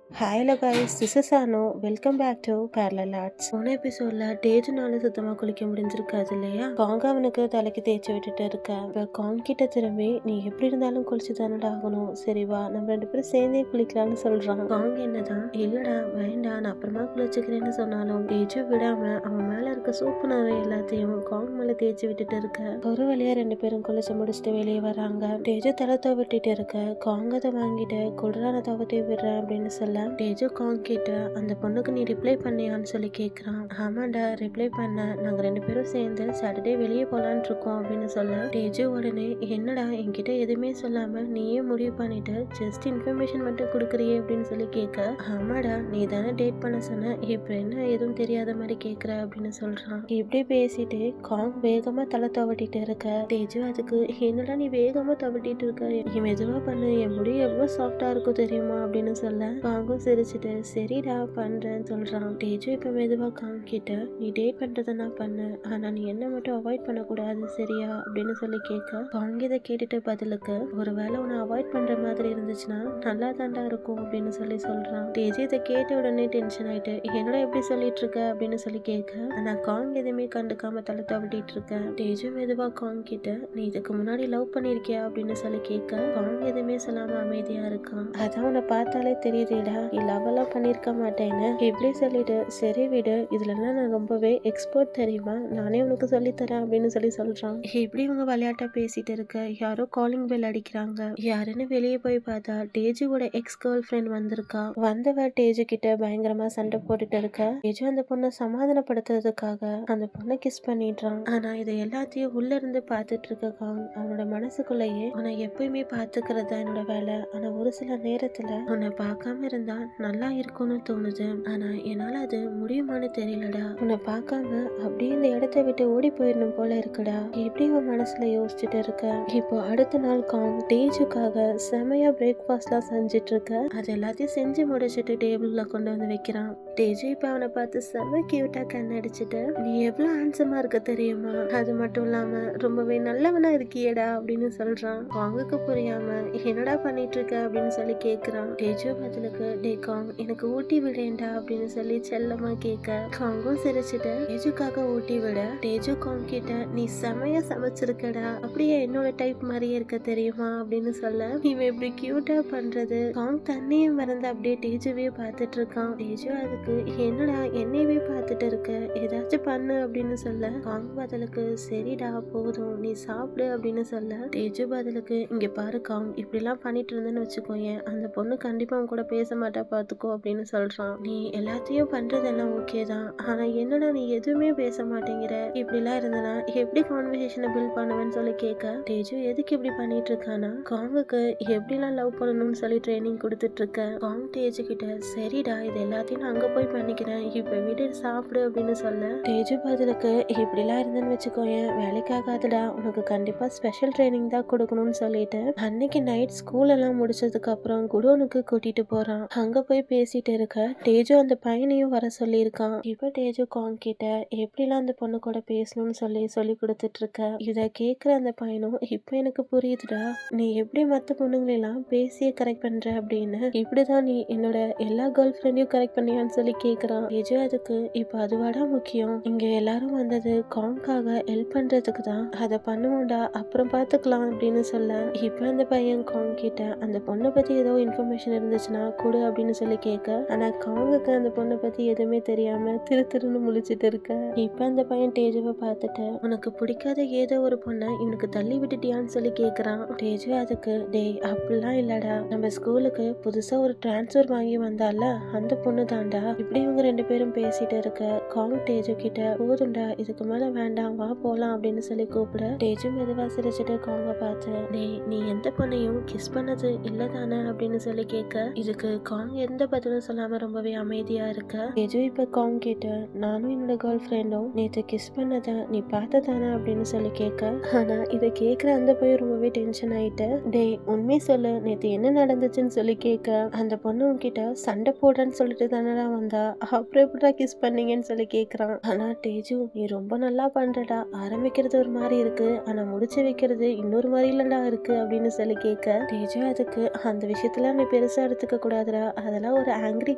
Hello guys, this is Anu. Welcome back to Parallel Arts. போன எபிசோட்ல டேஜுனால சுத்தமா குளிக்க முடிஞ்சிருக்காது இல்லையா? காங் அவனுக்கு தலைக்கு தேய்ச்சி விட்டுட்டு இருக்க. இப்ப காங் கிட்ட திரும்பி, நீ எப்படி இருந்தாலும் குளிச்சு தானடா ஆகணும், சரி வா நம்ம 2 பேரும் சேர்ந்தே குளிக்கலாம்னு சொல்றான். காங் என்னதான் இல்லடா வேண்டாம் நான் அப்புறமா குளிச்சுக்கிறேன்னு சொன்னாலும் டேஜு விடாம அவன் மேல இருக்க சோப்பு நகை எல்லாத்தையும் காங் மேல தேய்ச்சி விட்டுட்டு இருக்க. ஒரு வழியா 2 பேரும் குளிச்சு முடிச்சுட்டு வெளியே வராங்க. டேஜு தலை துவட்டிட்டு இருக்க. காங் அதை வாங்கிட்டு குளிரான துவட்டி விடுறேன் அப்படின்னு சொல்ல டேஜு காங் கிட்ட அந்த பொண்ணுக்கு நீ ரிப்ளை பண்ணியான்னு சொல்லி கேக்குறான். ஆமாண்டா ரிப்ளை பண்ண, நாங்க 2 பேரும் சேர்ந்து சாட்டர்டே வெளியே போலான் இருக்கோம் அப்படின்னு சொல்ல டேஜு உடனே என்னடா என்கிட்ட எதுவுமே சொல்லாம நீயே முடிவு பண்ணிட்டு ஜஸ்ட் இன்ஃபர்மேஷன் மட்டும் கொடுக்குறியே அப்படின்னு சொல்லி கேட்க, ஆமாடா நீ தானே டேட் பண்ண சொன்ன, இப்ப என்ன எதுவும் தெரியாத மாதிரி கேக்குற அப்படின்னு சொல்றான். இப்படி பேசிட்டு காங் வேகமா தலை துவட்டிட்டு இருக்க. டேஜு அதுக்கு என்னடா நீ வேகமா துவட்டிட்டு இருக்க, நீ மெதுவா பண்ணு, என் முடி எவ்வளவு சாஃப்டா இருக்கும் தெரியுமா அப்படின்னு சொல்ல காங்கும் சிரிச்சுட்டு சரிடா பண்றேன்னு சொல்றான். டேஜு இப்ப மெதுவா காங் கிட்ட நீ டேட் பண்றதுனா பண்ணு, ஆனா நீ என்ன மட்டும் அவாய்ட் பண்ணக்கூடாது சரியா அப்படின்னு சொல்லி கேட்க, காங் இதை கேட்டுட்டு பதிலுக்கு ஒருவேளை உன்னை அவாய்ட் பண்ற மாதிரி இருந்துச்சுன்னா நல்லா தாண்டா இருக்கும் அப்படின்னு சொல்லி சொல்றான். டேஜு இதை கேட்ட உடனே டென்ஷன் ஆயிட்டு என்னடா எப்படி சொல்லிட்டு இருக்க அப்படின்னு சொல்லி கேட்க, ஆனா காங் எதுவுமே கண்டுக்காம தலை தவிட்டிட்டு இருக்க. டேஜு மெதுவா காங் கிட்ட நீ இதுக்கு முன்னாடி லவ் பண்ணிருக்கியா அப்படின்னு சொல்லி கேட்க, காங் எதுவுமே சொல்லாம அமைதியா இருக்கான். அதான் உன்னை பார்த்தாலே தெரியுதுடா நீ லவ் எல்லாம் பண்ணிருக்க மாட்டேன்னு இப்படி சொல்லிட்டு சரி விடு, இதுலலாம் நான் ரொம்பவே எக்ஸ்பர்ட் தெரியுமா, நானே உனக்கு சொல்லித்தரேன் அப்படின்னு சொல்லி சொல்றான். இப்படி இவங்க விளையாட்டா பேசிட்டு இருக்க யாரோ காலிங் பெல் அடிக்கிறாங்க. யாருன்னு வெளியே போய் பார்த்தா டேஜுவோட எக்ஸ் கேர்ள் ஃப்ரெண்ட் வந்திருக்கா. வந்தவ டேஜு கிட்ட பயங்கரமா சண்டை போட்டுட்டு இருக்க. டேஜு அந்த பொண்ணை சமாதானப்படுத்துறதுக்காக அந்த பொண்ணை கிஸ் பண்ணிடுறான். ஆனா இதை எல்லாத்தையும் உள்ள இருந்து பார்த்துட்டு இருக்க காங் அவனோட மனசுக்குள்ளேயே உன்னை எப்பயுமே பார்த்துக்கிறது தான் என்னோட வேலை, ஆனா ஒரு சில நேரத்துல உன்னை பார்க்காம இருந்தா நல்லா இருக்கும்னு தோணுது, ஆனா என்னால அது முடியுமான்னு தெரியலடா, உன்னை பார்க்காம அப்படியே இந்த இடத்த விட்டு ஓடி போயிடணும் போல இருக்குடா எப்படி உன் மனசுல யோசிச்சுட்டு இருக்க. இப்போ அடுத்த நாள் காங் டேஜுக்காக செமையா பிரேக்ஃபாஸ்ட்லாம் செஞ்சுட்டு இருக்க. அது எல்லாத்தையும் செஞ்சு முடிச்சுட்டு டேபிள்ல கொண்டு வந்து வைக்கிறான். டேஜு இப்ப அவனை பார்த்து செம கியூட்டா கண்ணடிச்சுட்டு நீ எவ்வளவு ஹேண்ட்ஸமா இருக்க தெரியுமா, அது மட்டும் இல்லாம ரொம்பவே நல்லவனா இருக்கியடா அப்படின்னு சொல்றான். காங்குக்கு புரியாம என்னடா பண்ணிட்டு இருக்க அப்படின்னு சொல்லி கேக்குறான். டேஜு பதிலுக்கு டே காங் எனக்கு ஊட்டி விடேண்டா அப்படின்னு சொல்லி செல்லமா கேட்க, காங்கும் சிரிச்சுட்டு டேஜுக்காக ஊட்டி விட டேஜு காங் கிட்ட நீ செமையா சமைச்சிருக்கடா, அப்படியே என்னோட டைப் மாதிரியே இருக்க தெரியுமா அப்படின்னு சொல்ல இவன் இப்படி கியூட்டா பண்றது காங் தண்ணியை மறந்து அப்படியே டேஜுவே பார்த்துட்டு இருக்கான். டேஜு அதுக்கு என்னடா என்னையவே பார்த்துட்டு இருக்க, ஏதாச்சும் பண்ணு அப்படின்னு சொல்ல காங் பதிலுக்கு சரிடா போதும் நீ சாப்பிடு அப்படின்னு சொல்ல டேஜு பதிலுக்கு இங்க பாரு காங் இப்படிலாம் பண்ணிட்டு இருந்தேன்னு வச்சுக்கோயேன் அந்த பொண்ணு கண்டிப்பா உன் கூட பேச மாட்டா பாத்துக்கோ அப்படின்னு சொல்றான். நீ எல்லாத்தையும் பண்றதெல்லாம் ஓகே தான், ஆனா என்னடா நீ எதுவுமே பேச மாட்டேங்கிற, இப்படிலாம் இருந்தனா எப்படி கான்வர்சேஷனை பில்ட் பண்ணுவேன்னு சொல்லி கேட்க, டேஜு எதுக்கு இப்படி பண்ணிட்டு இருக்கானா காங்குக்கு எப்படிலாம் லவ் பண்ணணும்னு சொல்லி ட்ரைனிங் கொடுத்துட்டு இருக்க. காங் டேஜு கிட்ட சரிடா இது எல்லாத்தையும் நான் அங்க போய் பண்ணிக்கிறேன் இப்ப வீடு சாப்பிடு அப்படின்னு சொல்ல டேஜு பதிலுக்கு இப்படிலாம் இருந்தேன்னு வச்சுக்கோயேன் வேலைக்காகாதுடா, உனக்கு கண்டிப்பா ஸ்பெஷல் ட்ரைனிங் தான் கொடுக்கணும்னு சொல்லிட்டு அன்னைக்கு நைட் ஸ்கூல் எல்லாம் முடிச்சதுக்கு அப்புறம் குடோனுக்கு கூட்டிட்டு போறான். அங்க போய் பேசிட்டு இருக்க டேஜு அந்த பையனையும் வர சொல்லியிருக்கான். இப்ப டேஜு காங் கிட்ட எப்படிலாம் அந்த பொண்ணு கூட பேசணும்னு சொல்லி கொடுத்துட்டு இருக்க. இத கேக்குற அந்த பையனும் இப்ப எனக்கு புரியுதுடா, நீ எப்படி மத்த பொண்ணுங்களெல்லாம் பேசியே கரெக்ட் பண்ற அப்படின்னு, இப்படிதான் நீ என்னோட எல்லா கேர்ள் ஃப்ரெண்டையும் கரெக்ட் பண்ணியான்னு சொல்லி கேக்குறான். டேஜு அதுக்கு இப்ப அதுவாடா முக்கியம், இங்க எல்லாரும் வந்தது காங்காக ஹெல்ப் பண்றதுக்கு தான், அதை பண்ணுவோம்டா அப்புறம் பாத்துக்கலாம் அப்படின்னு சொல்ல இப்ப அந்த பையன் காங் கிட்ட அந்த பொண்ணை பத்தி ஏதோ இன்ஃபர்மேஷன் இருந்துச்சுன்னா கொடு அப்படின்னு சொல்லி கேட்க, ஆனா காங்குக்கு அந்த பொண்ணை பத்தி எதுவுமே தெரியாம திருன்னு முழிச்சிட்டு இருக்க. இப்ப அந்த பையன் டேஜுவை பார்த்துட்டு உனக்கு பிடிக்காத ஏதோ ஒரு பொண்ணை இவனுக்கு தள்ளி விட்டுட்டியான்னு சொல்லி கேக்குறான். டேஜு அதுக்கு டேய் அப்படிலாம் இல்லடா, நம்ம ஸ்கூலுக்கு புதுசா ஒரு டிரான்ஸ்ஃபர் வாங்கி வந்தால அந்த பொண்ணு தாண்டா. இப்படி இவங்க 2 பேரும் பேசிட்டு இருக்க காங் டேஜு கிட்ட போதும்டா இதுக்கு மேல வேண்டாம் வா போலாம் அப்படின்னு சொல்லி கூப்பிட டேஜு மெதுவா சிரிச்சுட்டு காங்க பார்த்து டேய் நீ எந்த பொண்ணையும் கிஸ் பண்ணது இல்லதானே அப்படின்னு சொல்லி கேட்க, இதுக்கு காங் எந்த பதிலும் சொல்லாம ரொம்பவே அமைதியா இருக்க. டேஜு இப்ப காங் கிட்ட நானும் என்னோட கேர்ள் ஃப்ரெண்டும் நேத்து கிஸ் பண்ணத நீ பார்த்ததானே அப்படின்னு சொல்லி கேட்க, ஆனா இதை கேட்கிற அந்த பையன் ரொம்பவே டென்ஷன் ஆயிட்டு டேய் உண்மை சொல்லு நேத்து என்ன நடந்துச்சுன்னு சொல்லி கேட்க, அந்த பொண்ணு உன்கிட்ட சண்டை போடுறேன்னு சொல்லிட்டு தானடா வந்தா, அப்புறம் எப்படா கிஸ் பண்ணீங்கன்னு சொல்லி கேக்குறான். ஆனா டேஜு நீ ரொம்ப நல்லா பண்றடா, ஆரம்பிக்கிறது ஒரு மாதிரி இருக்கு ஆனா முடிச்சு வைக்கிறது இன்னொரு மாதிரி இல்லடா இருக்கு அப்படின்னு சொல்லி கேட்க, டேஜு அதுக்கு அந்த விஷயத்துல நீ பெருசா எடுத்துக்க கூடாதுடா சொல்றா, அதெல்லாம் ஒரு ஆங்கிரி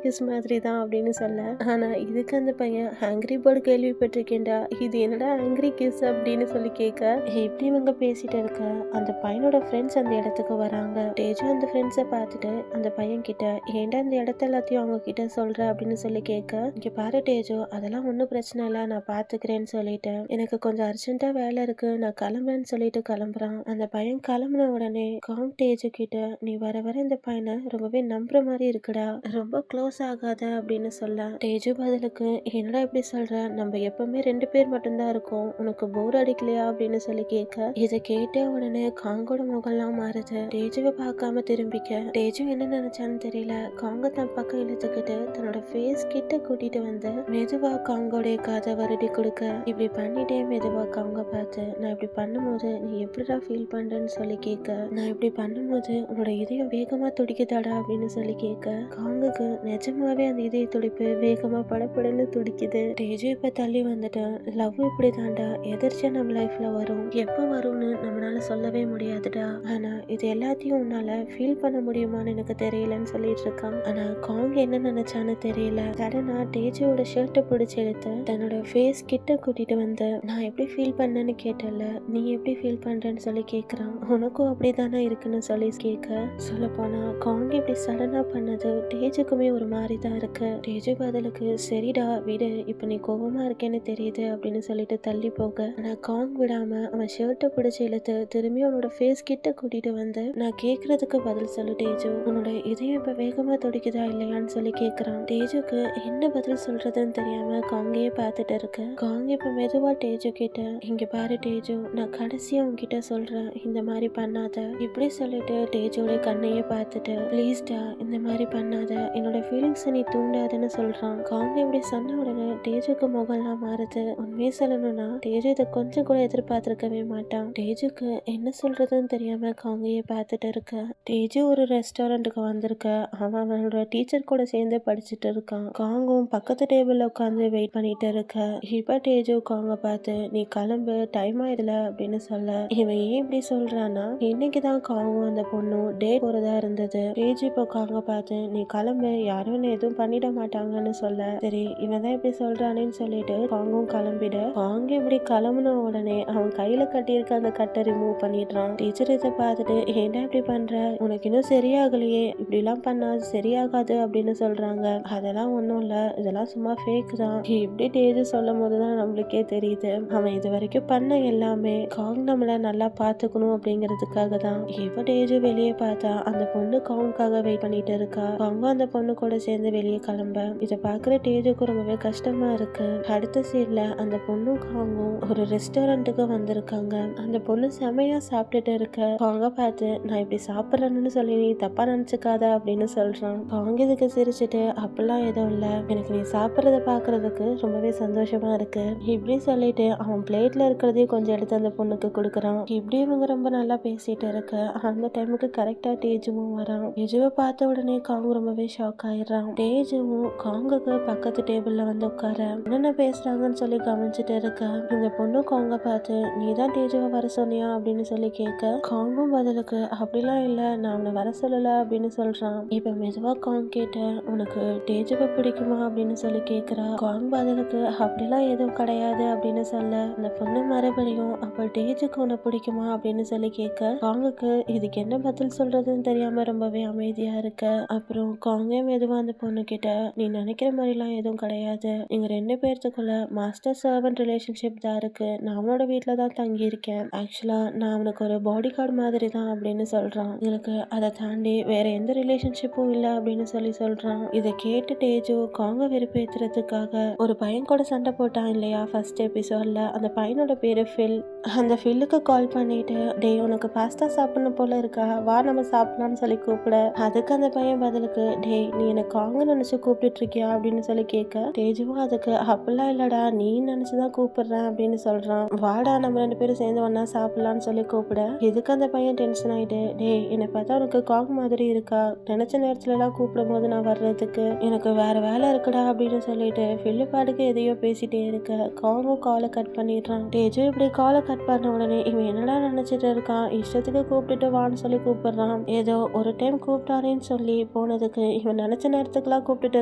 கிஸ் மாதிரி தான் அப்படின்னு சொல்ல, ஆனா இதுக்கு அந்த பையன் ஆங்கிரி பேர்டு கேள்விப்பட்டிருக்கேன்டா, இது என்னடா ஆங்கிரி கிஸ் அப்படின்னு சொல்லி கேட்க, எப்படி இவங்க பேசிட்டு இருக்க அந்த பையனோட ஃப்ரெண்ட்ஸ் அந்த இடத்துக்கு வராங்க. தேஜு அந்த ஃப்ரெண்ட்ஸை பார்த்துட்டு அந்த பையன் கிட்ட, ஏன்டா இந்த இடத்த எல்லாத்தையும் அவங்க கிட்ட சொல்ற அப்படின்னு சொல்லி கேட்க, இங்க பாரு தேஜு, அதெல்லாம் ஒன்றும் பிரச்சனை இல்லை, நான் பாத்துக்கிறேன்னு சொல்லிட்டேன், எனக்கு கொஞ்சம் அர்ஜென்ட்டா வேலை இருக்கு, நான் கிளம்புறேன்னு சொல்லிட்டு கிளம்புறான். அந்த பையன் கிளம்புன உடனே காங் தேஜு கிட்ட, நீ வர வர இந்த பையனை ரொம்பவே நம்புற மாதிரி இருக்குடா, ரொம்ப க்ளோஸ் ஆகாத அப்படின்னு சொல்ல, தேஜு பதிலுக்கு, என்னடா இப்படி சொல்ற, நம்ம எப்பவுமே 2 பேர் மட்டும்தான் இருக்கோம், உனக்கு போர் அடிக்கலையா அப்படின்னு சொல்லி கேட்க, இதை கேட்ட உடனே காங்கோட முகம்லாம் மாறுது. தேஜுவை பார்க்காம திரும்பிக்க, தேஜு என்ன நினைச்சான்னு தெரியல, காங்க தன் பக்கம் இழுத்துக்கிட்டு தன்னோட ஃபேஸ் கிட்ட கூட்டிட்டு வந்து மெதுவா காங்கோடைய காதை வருடி கொடுக்க, இப்படி பண்ணிட்டே மெதுவா காங்க பார்த்து, நான் இப்படி பண்ணும்போது நீ எப்படிடா ஃபீல் பண்றேன்னு சொல்லி கேட்க, நான் இப்படி பண்ணும்போது உன்னோட இதயம் வேகமா துடிக்குதாடா அப்படின்னு சொல்லி கேட்க, காங்குக்கு நிஜமாவே அந்த இதய துடிப்பு வேகமா படப்படன்னு துடிக்குது. தேஜு இப்ப தள்ளி வந்துட்டு, லவ் இப்படி தாண்டா எதிர்ச்சியா நம்ம லைஃப்ல வரும், எப்போ வரும்னு நம்மளால சொல்லவே முடியாதுடா, ஆனா இது எல்லாத்தையும் உன்னால ஃபீல் பண்ண முடியுமான்னு எனக்கு தெரியலன்னு சொல்லிட்டு இருக்கான். ஆனா காங் என்ன நினைச்சான்னு தெரியல, சடனா தேஜுவோட ஷர்ட்டை பிடிச்சி எடுத்து தன்னோட ஃபேஸ் கிட்ட கூட்டிட்டு வந்து, நான் எப்படி ஃபீல் பண்ணேன்னு கேட்டல, நீ எப்படி ஃபீல் பண்றேன்னு சொல்லி கேக்குறான். உனக்கும் அப்படிதானே இருக்குன்னு சொல்லி கேட்க, சொல்ல போனா காங் இப்படி சடனா பண்ணது தேஜுக்குமே ஒரு மாதிரி தான் இருக்கு. தேஜு பதிலுக்கு, சரிடா விடு, இப்ப நீ கோவமா இருக்கேன்னு தெரியுது அப்படின்னு சொல்லிட்டு தள்ளி போக, ஆனா காங் விடாம அவன் ஷர்ட்டை பிடிச்சி இழுத்து திரும்பி அவனோட ஃபேஸ் கிட்ட கூட்டிட்டு வந்து, நான் கேக்குறதுக்கு பதில் சொல்லு தேஜு, உன்னோட இதயம் இப்ப வேகமா துடிக்குதா இல்லையான்னு சொல்லி கேக்குறான். தேஜுக்கு என்ன பதில் சொல்றதுன்னு தெரியாம காங்கையே பார்த்துட்டு இருக்கு. காங் இப்ப மெதுவா தேஜு கிட்ட, இங்க பாரு தேஜு, நான் கடைசியா உன்கிட்ட சொல்றேன், இந்த மாதிரி பண்ணாத இப்படி சொல்லிட்டு தேஜோட கண்ணையே பார்த்துட்டு, ப்ளீஸ்டா இந்த மாதிரி பண்ணாத, என்னோட ஃபீலிங்ஸ் நீ தூண்டாதுன்னு சொல்றான். காங் இப்படி சொன்ன உடனே தேஜுக்கு முகம்லாம் மாறுது. உண்மையை சொல்லணும்னா தேஜு இதை கொஞ்சம் கூட எதிர்பார்த்திருக்கவே மாட்டான். தேஜுக்கு என்ன சொல்றதுன்னு தெரியாம காங்கையே பார்த்துட்டு இருக்க. தேஜு ஒரு ரெஸ்டாரண்ட்டுக்கு வந்திருக்க, அவன் அவனோட டீச்சர் கூட சேர்ந்து படிச்சுட்டு இருக்கான். காங்கும் பக்கத்து டேபிள்ல உட்காந்து வெயிட் பண்ணிட்டு இருக்க. இப்ப தேஜு காங்க பார்த்து, நீ கிளம்பு, டைம் ஆயிடல அப்படின்னு சொல்ல, இவன் ஏன் இப்படி சொல்றான்னா, இன்னைக்குதான் காங்கும் அந்த பொண்ணும் டேட் போறதா இருந்தது. தேஜு இப்போ காங்க பார்த்து, நீ கிளம்பு, யாரும் என்ன எதுவும் பண்ணிட மாட்டாங்கன்னு சொல்ல, சரி இவன் தான் இப்படி சொல்றானேன்னு சொல்லிட்டு காங்கும் கிளம்பிட, காங்க இப்படி கிளம்புன உடனே அவன் கையில கட்டியிருக்க அந்த கட்டை ரிமூவ் பண்ணிடுறான். டீச்சர் இதை பார்த்துட்டு, ஏன்டா இப்படி பண்ற, உனக்கு இன்னும் சரியாகலையே, இப்படி எல்லாம் பண்ணா சரியாகாது அப்படின்னு சொல்றாங்க. அதெல்லாம் ஒண்ணும் இல்ல, இதெல்லாம் சும்மா ஃபேக் தான். இப்படி தேஜு சொல்லும் போதுதான் நம்மளுக்கே தெரியுது, அவன் இது வரைக்கும் பண்ண எல்லாமே காங் நம்மள நல்லா பாத்துக்கணும் அப்படிங்கிறதுக்காக தான். இப்ப தேஜு வெளியே பார்த்தா அந்த பொண்ணு காங்காக வெயிட் பண்ணிட்டு இருக்கா. காங்கும் அந்த பொண்ணு கூட சேர்ந்து வெளியே கிளம்ப, இதை பாக்குற தேஜுக்கு ரொம்பவே கஷ்டமா இருக்கு. அடுத்த சீன்ல அந்த பொண்ணும் காங்கும் ஒரு ரெஸ்டாரண்ட்டுக்கு வந்திருக்காங்க. அந்த பொண்ணு செமையா சாப்பிட்டுட்டு இருக்க காங்க பார்த்து, நான் இப்படி சாப்பிட்றேன்னு சொல்லி நீ தப்பா நினைச்சுக்காத அப்படின்னு சொல்றான். காங்க இதுக்கு சிரிச்சுட்டு, அப்படிலாம் எதுவும் இல்ல, எனக்கு நீ சாப்பிட்றத பாக்குறதுக்கு ரொம்பவே சந்தோஷமா இருக்கு இப்படி சொல்லிட்டு அவன் பிளேட்ல இருக்கிறதையும் கொஞ்சம் எடுத்து அந்த பொண்ணுக்கு கொடுக்குறான். இப்படி இவங்க ரொம்ப நல்லா பேசிட்டு இருக்க, அந்த டைமுக்கு கரெக்டா தேஜுவும் வரான். தேஜுவை பார்த்த உடனே காங் ரொம்பவே ஷாக் ஆயிடுறான். தேஜுவும் காங்குக்கு பக்கத்து டேபிள்ல வந்து உட்கார என்னென்ன பேசுறாங்கன்னு சொல்லி கவனிச்சுட்டு இருக்க, இந்த பொண்ணு காங்க பார்த்து, நீ தான் தேஜுவை வர சொன்னியா அப்படின்னு சொல்லி கேட்க, காங்கும் பதிலுக்கு, அப்படிலாம் இல்ல, நான் அவனை வர சொல்லல அப்படின்னு சொல்றான். இப்ப மெதுவா காங் கேட்ட, உனக்கு தேஜுவை பிடிக்குமா அப்படின்னு சொல்லி கேக்குறா. காங் பதிலுக்கு, அப்படிலாம் எதுவும் கிடையாது அப்படின்னு சொல்ல, அந்த பொண்ணு மறுபடியும், அப்ப தேஜுக்கு உன்னை பிடிக்குமா அப்படின்னு சொல்லி கேட்க, காங்குக்கு இதுக்கு என்ன பதில் சொல்றதுன்னு தெரியாம ரொம்பவே அமைதியா இருக்க. அப்புறம் காங்கே மெதுவா அந்த பொண்ணு கிட்ட, நீ நினைக்கிற மாதிரிலாம் எதுவும் கிடையாது, எங்க 2 பேர்த்துக்குள்ள மாஸ்டர் சர்வன்ட் ரிலேஷன்ஷிப் தான் இருக்கு, நான் அவனோட வீட்டுல தான் தங்கி இருக்கேன், ஆக்சுவலா நான் அவனுக்கு ஒரு பாடி கார்டு மாதிரி தான் அப்படின்னு சொல்றான். எனக்கு அதை தாண்டி வேற எந்த ரிலேஷன்ஷிப்பும் இல்ல அப்படின்னு சொல்லி சொல்றான். இதை கேட்டு தேஜு காங்க வெறுப்பேத்துறதுக்காக, ஒரு பையன் கூட சண்டை போட்டான் இல்லையா ஃபர்ஸ்ட் எபிசோட்ல, அந்த பையனோட பேரு ஃபில், அந்த ஃபில்லுக்கு கால் பண்ணிட்டு, டேய் உனக்கு பாஸ்தா சாப்பிடணும் போல இருக்கா, வா நம்ம சாப்பிடலாம்னு சொல்லி கூப்பிட, அதுக்கு அந்த பையன் பதிலுக்கு, டேய் நீ எனக்கு காங்க நினைச்சு கூப்பிட்டு இருக்கியா அப்படின்னு சொல்லி கேட்க, தேஜுவும் அதுக்கு, அப்படிலாம் இல்லடா, நீ நினைச்சுதான் கூப்பிடுறேன் அப்படின்னு சொல்றான். வாடா நம்ம 2 பேரும் சேர்ந்து ஒன்னா சாப்பிடலாம்னு சொல்லி கூப்பிட, இதுக்கு அந்த பையன் டென்ஷன் ஆயிட்டு, டேய் என்னை பார்த்தா உனக்கு காங் மாதிரி இருக்கா, நினைச்ச நேரத்துல எல்லாம் கூப்பிடும் போது நான் வர்றதுக்கு எனக்கு வேற வேலை இருக்குடா அப்படின்னு சொல்லிட்டு ஃபில்லு பாட்டுக்கு எதையோ பேசிட்டே இருக்க, காங்கும் காலை கட் பண்ணிடுறான். தேஜு இப்படி காலை கட் பண்ண உடனே இவன் என்னடா நினைச்சிட்டு இருக்கான், இஷ்டத்துக்கு கூப்பிட்டுட்டு வான்னு சொல்லி கூப்பிடுறான். ஏதோ ஒரு டைம் கூப்பிட்டாரேன்னு சொல்லி போனதுக்கு இவன் நினைச்ச நேரத்துக்குலாம் கூப்பிட்டுட்டு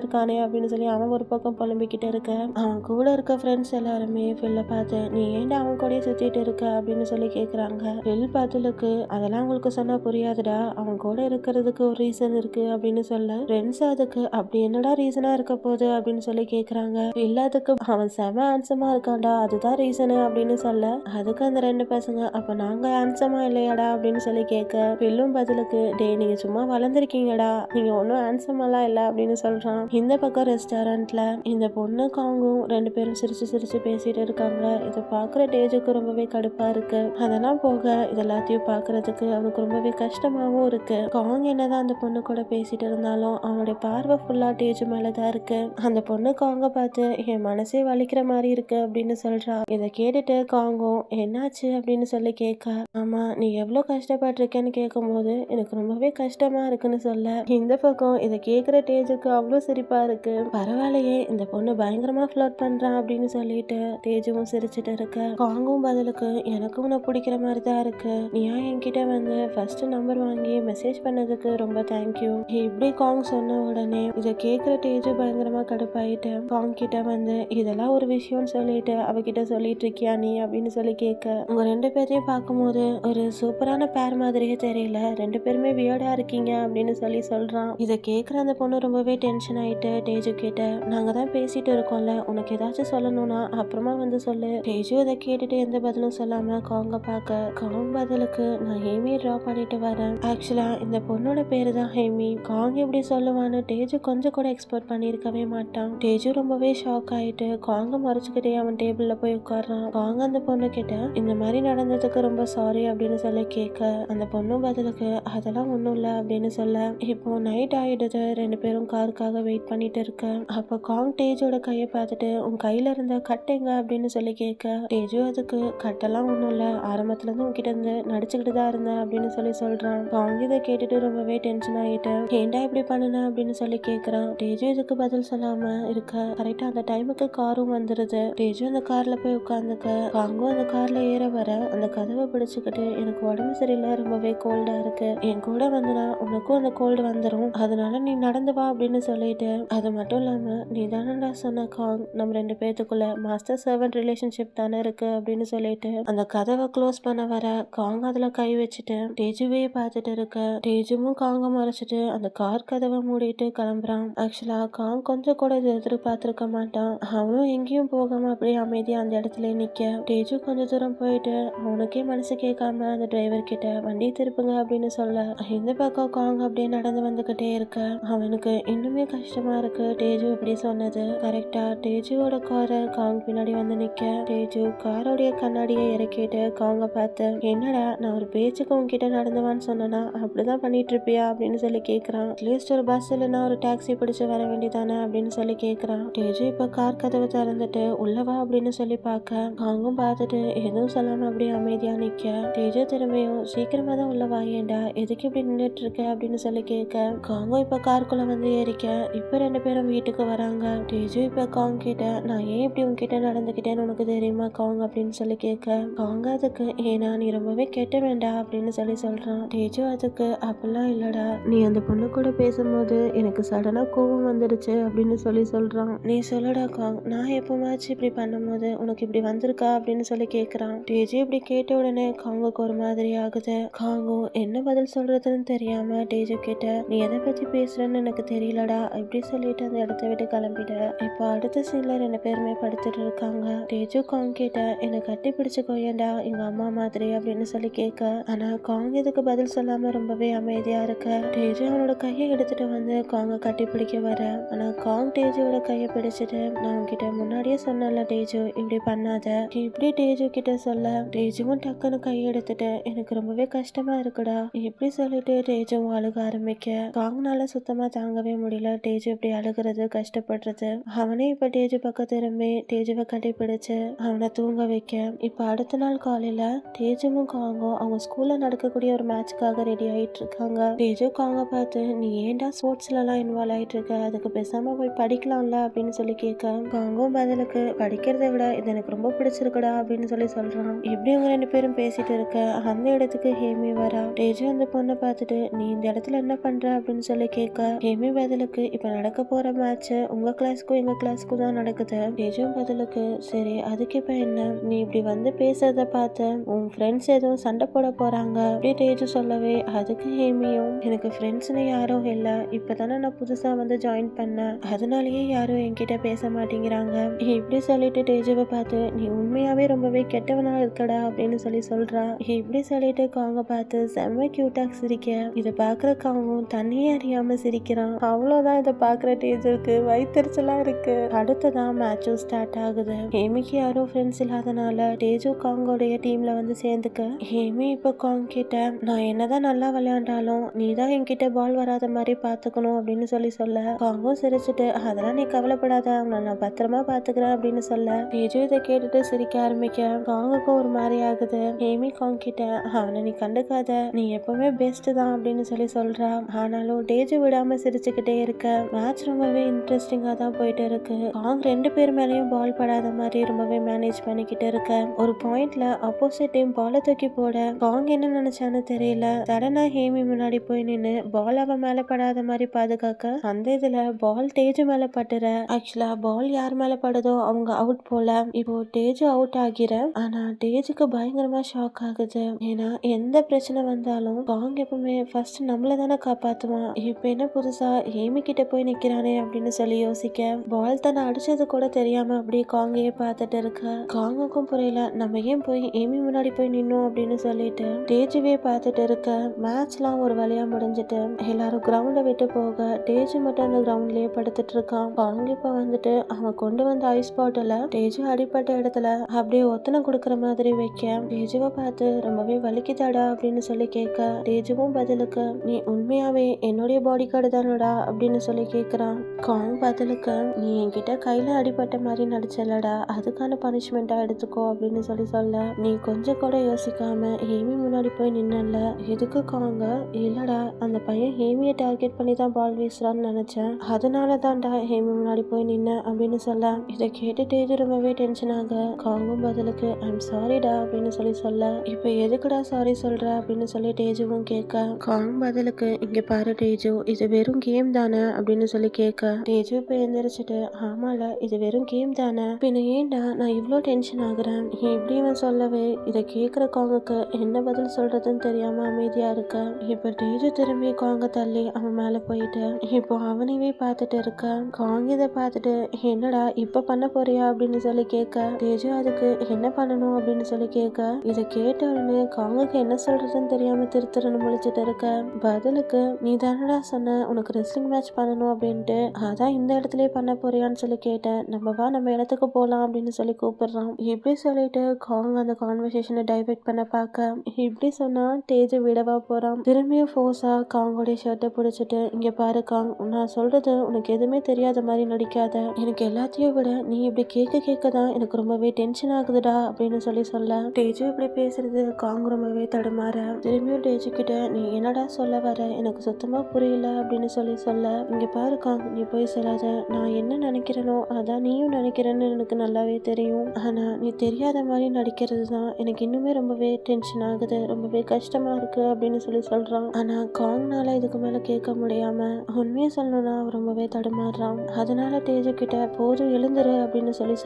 இருக்கானே அப்படின்னு சொல்லி அவன் ஒரு பக்கம் புலம்பிக்கிட்டு இருக்க, அவன் கூட இருக்க ஃப்ரெண்ட்ஸ் எல்லாருமே ஃபில்ல பார்த்து நீ ஏன்டா அவன் கூடயே சுத்திட்டு இருக்க அப்படின்னு சொல்லி கேக்குறாங்க. ஃபில் பதிலுக்கு அதெல்லாம் உங்களுக்கு சொன்னா புரியாதுடா, அவன் கூட இருக்கிறதுக்கு ஒரு ரீசன் இருக்கு அப்படின்னு சொல்ல, ஃப்ரெண்ட்ஸ் அதுக்கு அப்படி என்னடா ரீசனா இருக்க போகுது அப்படின்னு சொல்லி கேக்குறாங்க. ஃபில் அதுக்கு அவன் செம ஹேண்ட்ஸமா இருக்கான்டா அதுதான் ரீசனு அப்படின்னு சொல்ல, அதுக்கு அந்த ரெண்டு பசங்க அப்ப நாங்க ஹேண்ட்ஸமா இல்லையாடா அப்படின்னு சொல்லி கேட்க, ஃபில்லும் பதிலுக்கு டே நீங்க சும்மா வளர்ந்துருக்கீங்கடா, நீங்க ஒன்னும் ஹேண்ட்ஸமெல்லாம் இல்ல அப்படின்னு சொல்றான். இந்த பக்கம் ரெஸ்டாரண்ட்ல இந்த பொண்ணு காங்கும் ரெண்டு பேரும் சிரிச்சு சிரிச்சு பேசிட்டு இருக்காங்க. இதை பாக்குற டேஜுக்கு ரொம்பவே கடுப்பா இருக்கு. அதெல்லாம் போக இது எல்லாத்தையும் பாக்குறதுக்கு அவனுக்கு ரொம்பவே கஷ்டமாவும் இருக்கு. காங் என்னதான் அந்த பொண்ணு கூட பேசிட்டு இருந்தாலும் அவனுடைய பார்வை ஃபுல்லா டேஜு மேலதான் இருக்கு. அந்த பொண்ணு காங்க பார்த்து என் மனசே வலிக்கிற மாதிரி இருக்கு அப்படின்னு சொல்றா. இதை கேட்டுட்டு காங்கும் என்னாச்சு அப்படின்னு சொல்லி கேட்க, ஆமா நீ எவ்வளவு கஷ்டப்பட்டிருக்கேன்னு கேட்கும் போது எனக்கு ரொம்பவே கஷ்டமா இருக்குன்னு சொல்ல, இந்த பக்கம் இதை கேக்குற டேஜுக்கு அவ்வளவு சிரிப்பா இருக்கு. பரவாயில்லையே இந்த பொண்ணு பயங்கரமா ஃப்ளர்ட் பண்றான் அப்படின்னு சொல்லிட்டு டேஜுவும் சிரிச்சுட்டு இருக்க, காங்கும் பதிலுக்கு எனக்கு உன்னை பிடிக்கிற மாதிரி தான் இருக்கு, நீ ஏன் என்கிட்ட வந்து ஃபர்ஸ்ட் நம்பர் வாங்கி மெசேஜ் பண்ணதுக்கு ரொம்ப தேங்க்யூ. இப்படி காங் சொன்ன உடனே இதை கேக்குற டேஜு பயங்கரமா கடுப்பாயிட்டு காங் கிட்ட வந்து இதெல்லாம் ஒரு விஷயம்னு சொல்லிட்டு அவகிட்ட சொல்லிட்டு இருக்கியா நீ அப்படின்னு சொல்லி கேட்க, உங்க ரெண்டு பேரையும் பார்க்கும்போது ஒரு சூப்பரான பேர் மாதிரியே தெரியல, ரெண்டு பேருமே வியர்டா இருக்கீங்க அப்படின்னு சொல்லி சொல்றான். இதை கேட்குற அந்த பொண்ணு ரொம்பவே டென்ஷன் ஆயிட்டு டேஜு கிட்ட, நாங்க தான் பேசிட்டு இருக்கோம்ல, உனக்கு ஏதாச்சும் சொல்லணும்னா அப்புறமா வந்து சொல்லு. டேஜு அதை கேட்டுட்டு எந்த பதிலும் சொல்லாம காங்க பார்க்க, காங் பதிலுக்கு நான் ஹேமியை ட்ரா பண்ணிட்டு வரேன். ஆக்சுவலா இந்த பொண்ணோட பேரு தான் ஹேமி. காங் எப்படி சொல்லுவான்னு டேஜு கொஞ்சம் கூட எக்ஸ்பெக்ட் பண்ணியிருக்கவே மாட்டான். டேஜு ரொம்பவே ஷாக் ஆயிட்டு காங்க மறைச்சுக்கிட்டே அவன் டேபிள்ல போய் உட்கார்றான். காங்க அந்த பொண்ணு கிட்ட இந்த மாதிரி நடந்ததுக்கு ரொம்ப சாரி அப்படின்னு சொல்லி கேட்க, அந்த பொண்ணும் பதிலுக்கு அதெல்லாம் ஒண்ணும் இல்ல அப்படின்னு சொல்ல, இப்போ நைட் ஆயிடுது, ரெண்டு பேரும் காருக்காக வெயிட் பண்ணிட்டு இருக்க. அப்ப காங் டேஜோட கையை பார்த்துட்டு உன் கையில இருந்த கட் எங்க அப்படின்னு சொல்லி கேட்க, டேஜு அதுக்கு கட்டெல்லாம் ஒண்ணும் இல்ல, ஆரம்பத்துல இருந்து உன்கிட்ட இருந்து நடிச்சுக்கிட்டு தான் இருந்தேன் அப்படின்னு சொல்லி சொல்றான். காங் இதை கேட்டுட்டு ரொம்பவே டென்ஷன் ஆயிட்டு ஏன்டா இப்படி பண்ணுன அப்படின்னு சொல்லி கேக்குறான். டேஜு இதுக்கு பதில் சொல்லாம இருக்க, கரெக்டா அந்த டைமுக்கு காரும் வந்துருது. டேஜு அந்த கார்ல போய் உட்காந்துக்க, காங்கும் அந்த கார்ல ஏற வர அந்த கதவை பிடிச்சுக்கிட்டு எனக்கு உடம்பு சரியில்லை, ரொம்பவே கோல்டா இருக்கு, என் கூட வந்தனா உனக்கும் அந்த கோல்டு வந்துடும், அதனால நீ நடந்து வா அப்படின்னு சொல்லிட்டு, அது மட்டும் இல்லாம நீ தானடா சொன்ன காங் நம்ம ரெண்டு பேத்துக்குள்ள மாஸ்டர் சர்வன்ட் ரிலேஷன்ஷிப் தானே இருக்கு அப்படின்னு சொல்லிட்டு அந்த கதவை க்ளோஸ் பண்ண வர காங் அதுல கை வச்சுட்டு டேஜுவே பார்த்துட்டு இருக்க, டேஜுவும் காங்க மறைச்சிட்டு அந்த கார் கதவை மூடிட்டு கிளம்புறான். ஆக்சுவலா காங் கொஞ்சம் கூட எதிர்பார்த்திருக்க மாட்டான். அவனும் எங்கேயும் போகாம அப்படியே அமைதியா அந்த இடத்துல நிக்க, டேஜு கொஞ்ச தூரம் போயிட்டு அவனுக்கே மனசு கேட்காம அந்த டிரைவர் கிட்ட வண்டி திருப்புங்க அப்படின்னு சொல்ல, இந்த பக்கம் காங் அப்படியே நடந்து வந்துகிட்டே இருக்க, அவனுக்கு இன்னுமே கஷ்டமா இருக்கு டேஜு இப்படி சொன்னது. கரெக்டா டேஜுவோட காரை காங் பின்னாடி வந்து நிக்க, டேஜு காரோடைய கண்ணாடியை இறக்கிட்டு காங்க பார்த்து, என்னடா நான் ஒரு பேச்சுக்கு உன்கிட்ட நடந்துவான்னு சொன்னா அப்படிதான் பண்ணிட்டு இருப்பியா அப்படின்னு சொல்லி கேக்குறான். அட்லீஸ்ட் ஒரு பஸ் இல்லைன்னா ஒரு டாக்ஸி பிடிச்சு வர வேண்டியதானே அப்படின்னு சொல்லி கேக்குறான். டேஜு இப்ப கார் கதவை திறந்துட்டு உள்ளவா அப்படின்னு சொல்லி பார்க்க, காங்கும் பார்த்துட்டு எதுவும் சொல்லாம அப்படியே அமைதியா நிக்க, டேஜு திரும்பியும் சீக்கிரமா தான் உள்ள வாயேண்டா, எதுக்கு இப்படி நின்றுட்டு இருக்க அப்படின்னு சொல்லி கேட்க, காங்கும் இப்ப காருக்குள்ள வந்து ஏறிக்க, இப்ப ரெண்டு பேரும் வீட்டுக்கு வராங்க. டேஜு இப்ப காங் கிட்ட நான் ஏன் இப்படி உன்கிட்ட நடந்துக்கிட்டேன்னு உனக்கு தெரியுமா காங் அப்படின்னு சொல்லி கேட்க, காங்க அதுக்கு ஏன்னா நீ ரொம்பவே கெட்ட வேண்டா அப்படின்னு சொல்லி சொல்றான். டேஜு அதுக்கு அப்படிலாம் இல்லடா, நீ அந்த பொண்ணு கூட பேசும்போது எனக்கு சடனா கோவம் வந்துடுச்சு அப்படின்னு சொல்லி சொல்றான். நீ சொல்லடா காங், நான் எப்பமாச்சும் இப்படி பண்ணும்போது உனக்கு இப்படி வந்திருக்கா அப்படின்னு சொல்லி கேக்குறான். டேஜு இப்படி கேட்ட உடனே காங்குக்கு ஒரு மாதிரி ஆகுது. காங்கும் என்ன பதில் சொல்றதுன்னு தெரியாம டேஜு கிட்ட நீ எதை பத்தி பேசுறன்னு எனக்கு தெரியலடா இப்படி சொல்லிட்டு அந்த இடத்த விட்டு கிளம்பிட. இப்போ அடுத்த சீன்ல ரெண்டு பேருமே படுத்துட்டு இருக்காங்க. டேஜு காங் கிட்ட என்னை கட்டி பிடிச்சு கொய்யண்டா எங்க அம்மா மாதிரி அப்படின்னு சொல்லி கேட்க, ஆனா காங் இதுக்கு பதில் சொல்லாம ரொம்பவே அமைதியா இருக்க. டேஜு அவனோட கையை எடுத்துட்டு வந்து காங்க கட்டி பிடிக்க வர, ஆனா காங் டேஜுவோட கையை பிடிச்சிட்டு நான் உன்கிட்ட முன்னாடியே சொன்னல டேஜு இப்படி பண்ணாத இப்படி டேஜு கிட்ட சொல்ல, டேஜுவும் டக்குன்னு கையை எடுத்துட்டு எனக்கு ரொம்பவே கஷ்டமா இருக்குடா இப்படி சொல்லிட்டு டேஜுவும் அழுக ஆரம்பிக்க, காங்னால சுத்தமா தாங்கவே முடியல டேஜு இப்படி அழுகிறது கஷ்டப்படுறது. அவனே இப்ப டேஜு பக்கம் திரும்பி டேஜுவை கட்டி பிடிச்சு அவனை தூங்க வைக்க, இப்ப அடுத்த நாள் காலையில டேஜுவும் காங்கும் அவங்க ஸ்கூல்ல நடக்கக்கூடிய ஒரு மேட்ச்க்காக ரெடி ஆயிட்டு இருக்காங்க. டேஜு காங்க பார்த்து நீ ஏன்டா ஸ்போர்ட்ஸ்ல எல்லாம் இன்வால்வ் ஆயிட்டு இருக்க, அதுக்கு பேசாம போய் படிக்கலாம்ல அப்படின்னு சொல்லி கேட்க, காங்கும் பதிலுக்கு படிக்கிறத விட இது எனக்கு ரொம்ப பிடிச்சிருக்குடா அப்படின்னு சொல்லி சொல்றான். இப்படி அவங்க ரெண்டு பேரும் பேசிட்டு இருக்க அந்த இடத்துக்கு ஹேமி வரா. டேஜு அந்த பொண்ணை பார்த்துட்டு நீ இந்த இடத்துல என்ன பண்ற அப்படின்னு சொல்லி கேட்க ஹேமி பதிலுக்கு இப்ப நடக்க போற மேட்ச் உங்க கிளாஸ்க்கும் எங்க கிளாஸ்க்கும் தான் நடக்குது. தேஜுவும் பதிலுக்கு சரி அதுக்கு இப்ப என்ன, நீ இப்படி வந்து பேசுறத பார்த்து உன் ஃப்ரெண்ட்ஸ் எதுவும் சண்டை போட போறாங்க அப்படி தேஜு சொல்லவே அதுக்கு ஹேமியும் எனக்கு ஃப்ரெண்ட்ஸ்னு யாரும் இல்ல, இப்பதானே நான் புதுசா வந்து ஜாயின் பண்ணேன், அதனாலயே யாரும் என்கிட்ட பேச மாட்டேங்கிறாங்க இப்படி சொல்லிட்டு தேஜுவை பார்த்து நீ உண்மையாவே ரொம்பவே கெட்டவனா இருக்கடா அப்படின்னு சொல்றா. இப்படி சொல்லிட்டு காங்க பார்த்து செம்ம கியூட்டா சிரிக்க இதை பாக்குற காங்கும் தண்ணியே அறியாம சிரிக்கிறான். அவ்வளவுதான், இதை பாக்குற தேஜுக்கு வயிற்றுச்சலா இருக்கு. அடுத்ததான் மேட்சும் ஸ்டார்ட் ஆகுது. ஹேமிக்கு யாரும் ஃப்ரெண்ட்ஸ் இல்லாதனால தேஜு காங்கோடைய டீம்ல வந்து சேர்ந்துக்க ஹேமி இப்ப காங் கிட்ட நான் என்னதான் நல்லா விளையாண்டாலும் நீதான் என்கிட்ட பால் வராத மாதிரி பாத்துக்கணும் அப்படின்னு சொல்ல காங்கும் சிரிச்சுட்டு அதெல்லாம் நீ கவலைப்படாத, அவனை நான் பத்திரமா பாத்துக்கிறேன் அப்படின்னு சொல்ல தேஜு இதை கேட்டுட்டு சிரிக்க ஆரம்பிக்க காங்குக்கும் ஒரு மாதிரி ஆகுது. ஹேமி காங் கிட்ட அவனை நீ கண்டுக்காத, நீ எப்பவுமே பெஸ்ட் தான் அப்படின்னு சொல்றா. ஆனாலும் தேஜு விடாம சிரிச்சுக்கிட்டே இருக்க மேட்ச் ரொம்பவே இன்ட்ரெஸ்டிங்கா தான் போயிட்டு இருக்கு. காங் ரெண்டு பேர் மேலேயும் பால் படாத மாதிரி ரொம்பவே மேனேஜ் பண்ணிக்கிட்டு இருக்க ஒரு பாயிண்ட்ல ஆப்போசிட் டீம் பாலை தூக்கி போட காங் என்ன நினைச்சான்னு தெரியல, சடனா ஹேமி முன்னாடி போய் நின்னு பால் அவன் மேல படாத மாதிரி பாதுகாக்க அந்த இதுல பால் தேஜு மேல பட்டுற. ஆக்சுவலா பால் யார் மேல படுதோ அவங்க அவுட் போல. இப்போ தேஜு அவுட் ஆகிற, ஆனா தேஜுக்கு பயங்கரமா ஷாக் ஆகுது. ஏன்னா எந்த பிரச்சனை வந்தாலும் காங் எப்பவுமே ஃபர்ஸ்ட் நம்மள தானே காப்பாத்துவான், இப்ப என்ன புதுசா ஹேமி கிட்ட போய் நிக்கிறானே அப்படின்னு யோசிக்க பால் தன்னை அடிச்சது கூட தெரியாம அப்படியே காங்கையே பார்த்துட்டு இருக்க காங்குக்கும் புரியல நம்ம ஏன் போய் ஏமி முன்னாடி போய் நின்னோம் அப்படின்னு சொல்லிட்டு தேஜுவே பார்த்துட்டு இருக்க மேட்ச்லாம் ஒரு வழியா முடிஞ்சிட்டு எல்லாரும் கிரவுண்டை விட்டு போக தேஜு மட்டும் அந்த கிரவுண்ட்லயே படுத்துட்டு இருக்கான். காங் இப்ப வந்துட்டு அவன் கொண்டு வந்த ஐஸ் பாட்டில தேஜு அடிப்பட்ட இடத்துல அப்படியே ஒத்தனை கொடுக்கற மாதிரி வைக்க தேஜுவை பார்த்து ரொம்பவே வலிக்குதாடா அப்படின்னு கேட்க தேஜுவும் பதிலுக்கு நீ உண்மையாவே என்னுடைய பாடி கார்டு தானடா அப்படின்னு கேட்கிறான். காங் பதிலுக்கு நீ என்கிட்ட கையில அடிபட்ட மாதிரி நடிச்சலடா, அதுக்கான பனிஷ்மெண்டா எடுத்துக்கோ அப்படின்னு சொல்ல நீ கொஞ்சம் கூட யோசிக்காம ஹேமி முன்னாடி போய் நின்னல, எதுக்கு காங்க, இல்லடா அந்த பையன் ஹேமியை டார்கெட் பண்ணி தான் பால் வீசுறான்னு நினைச்சேன், அதனால தான்டா ஹேமி முன்னாடி போய் நின்ன அப்படின்னு சொல்ல இதை கேட்டு தேஜு ரொம்பவே டென்ஷன் ஆக காங்கும் பதிலுக்கு ஐம் சாரிடா அப்படின்னு சொல்ல இப்ப எதுக்குடா சாரி சொல்ற அப்படின்னு தேஜுவும் கேட்க காங் பதிலுக்கு இங்க பாரு தேஜு இது வெறும் கேம் தானே அப்படின்னு கேட்க தேஜு இப்ப எந்திரிச்சிட்டு ஆமால இது வெறும் கேம் தானே, பின்ன ஏன்டா நான் இவ்ளோ டென்ஷன் ஆகுறேன் இப்படி அவன் சொல்லவே இதை கேட்கிற காங்குக்கு என்ன பதில் சொல்றதுன்னு தெரியாம அமைதியா இருக்க. இப்ப தேஜு திரும்பி காங்க தள்ளி அவன் மேல போயிட்டு இப்போ அவனையே பார்த்துட்டு இருக்க. காங் இதை பார்த்துட்டு என்னடா இப்ப பண்ண போறியா அப்படின்னு கேட்க தேஜு அதுக்கு என்ன பண்ணணும் அப்படின்னு கேட்க இதை கேட்ட உடனே காங்குக்கு என்ன சொல்றதுன்னு தெரியாம திருத்திரன்னு முழிச்சிட்டு இருக்க. பதிலுக்கு நீ தானடா சொன்ன உனக்கு ரெஸ்லிங் மேட்ச் பண்ணணும் அப்படின்ட்டு, அதான் இந்த இடத்துலயே பண்ண போறியான்னு கேட்டேன், நம்ம வா நம்ம இடத்துக்கு போலாம் அப்படின்னு கூப்பிடுறான். இப்படி சொல்லிட்டு காங் அந்த கான்வர்சேஷனை டைவர்ட் பண்ண பார்க்க இப்படி சொன்னா தேஜு விடவா போறான். திரும்பியும் ஃபோர்ஸா காங்கோடைய ஷர்ட்டை பிடிச்சிட்டு இங்க பாரு காங், நான் சொல்றது உனக்கு எதுவுமே தெரியாத மாதிரி நடிக்காத, எனக்கு எல்லாத்தையும் விட நீ இப்படி கேட்க தான் எனக்கு ரொம்பவே டென்ஷன் ஆகுதுடா அப்படின்னு சொல்ல தேஜு இப்படி பேசுறது காங் ரொம்பவே தடுமாற திரும்பியும் தேஜு கிட்ட நீ என்னடா சொல்ல வர எனக்கு சுத்தமா புரியல அப்படின்னு சொல்ல இங்க பாரு காங் நீ போய் சொல்லாத, நான் என்ன நினைக்கிறேனோ அதான் நீயும் நினைக்கிறேன்னு எனக்கு நல்லாவே தெரியும், ஆனா நீ தெரியாத மாதிரி நடிக்கிறது தான் எனக்கு இன்னுமே ரொம்பவே டென்ஷன் ஆகுது, ரொம்பவே கஷ்டமா இருக்கு அப்படின்னு சொல்றான். ஆனா காங்னால இதுக்கு மேல கேட்க முடியாம உண்மையை சொல்லணும்னா ரொம்பவே தடுமாறுறான். அதனால தேஜு கிட்ட போதும் எழுந்துரு அப்படின்னு சொல்ல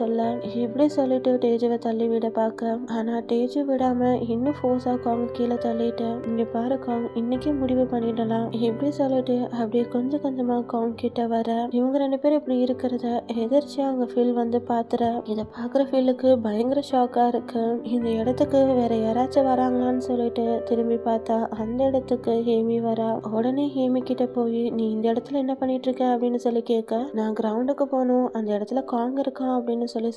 இப்படி சொல்லிட்டு தேஜுவை தள்ளி விட பார்க்க ஆனா தேஜு விடாம இன்னும் ஃபோர்ஸா காங் கீழே தள்ளிட்டு இங்க பாரு காங் இன்னைக்கு முடிவு பண்ணிடலாம் இப்படி சொல்லிட்டு அப்படியே கொஞ்சம் கொஞ்சமா காங் கிட்ட வர இவங்க ரெண்டு பேரும் இப்படி இருக்கிறத எதிர்ச்சியா அவங்க ஃபீல் வந்து பாத்துற. இதை பாக்குற ஃபீலுக்கு பயங்கர ஷாக்கா இருக்கு. இந்த இடத்துக்கு வேற யாராச்சும் வராங்களான்னு சொல்லிட்டு திரும்பி பார்த்தா அந்த இடத்துக்கு ஹேமி வரா. உடனே ஹேமி கிட்ட போய் நீ இந்த இடத்துல என்ன பண்ணிட்டு இருக்க அப்படின்னு கேட்க நான் கிரவுண்டுக்கு போகணும், அந்த இடத்துல காங் இருக்கான் அப்படின்னு சொல்ல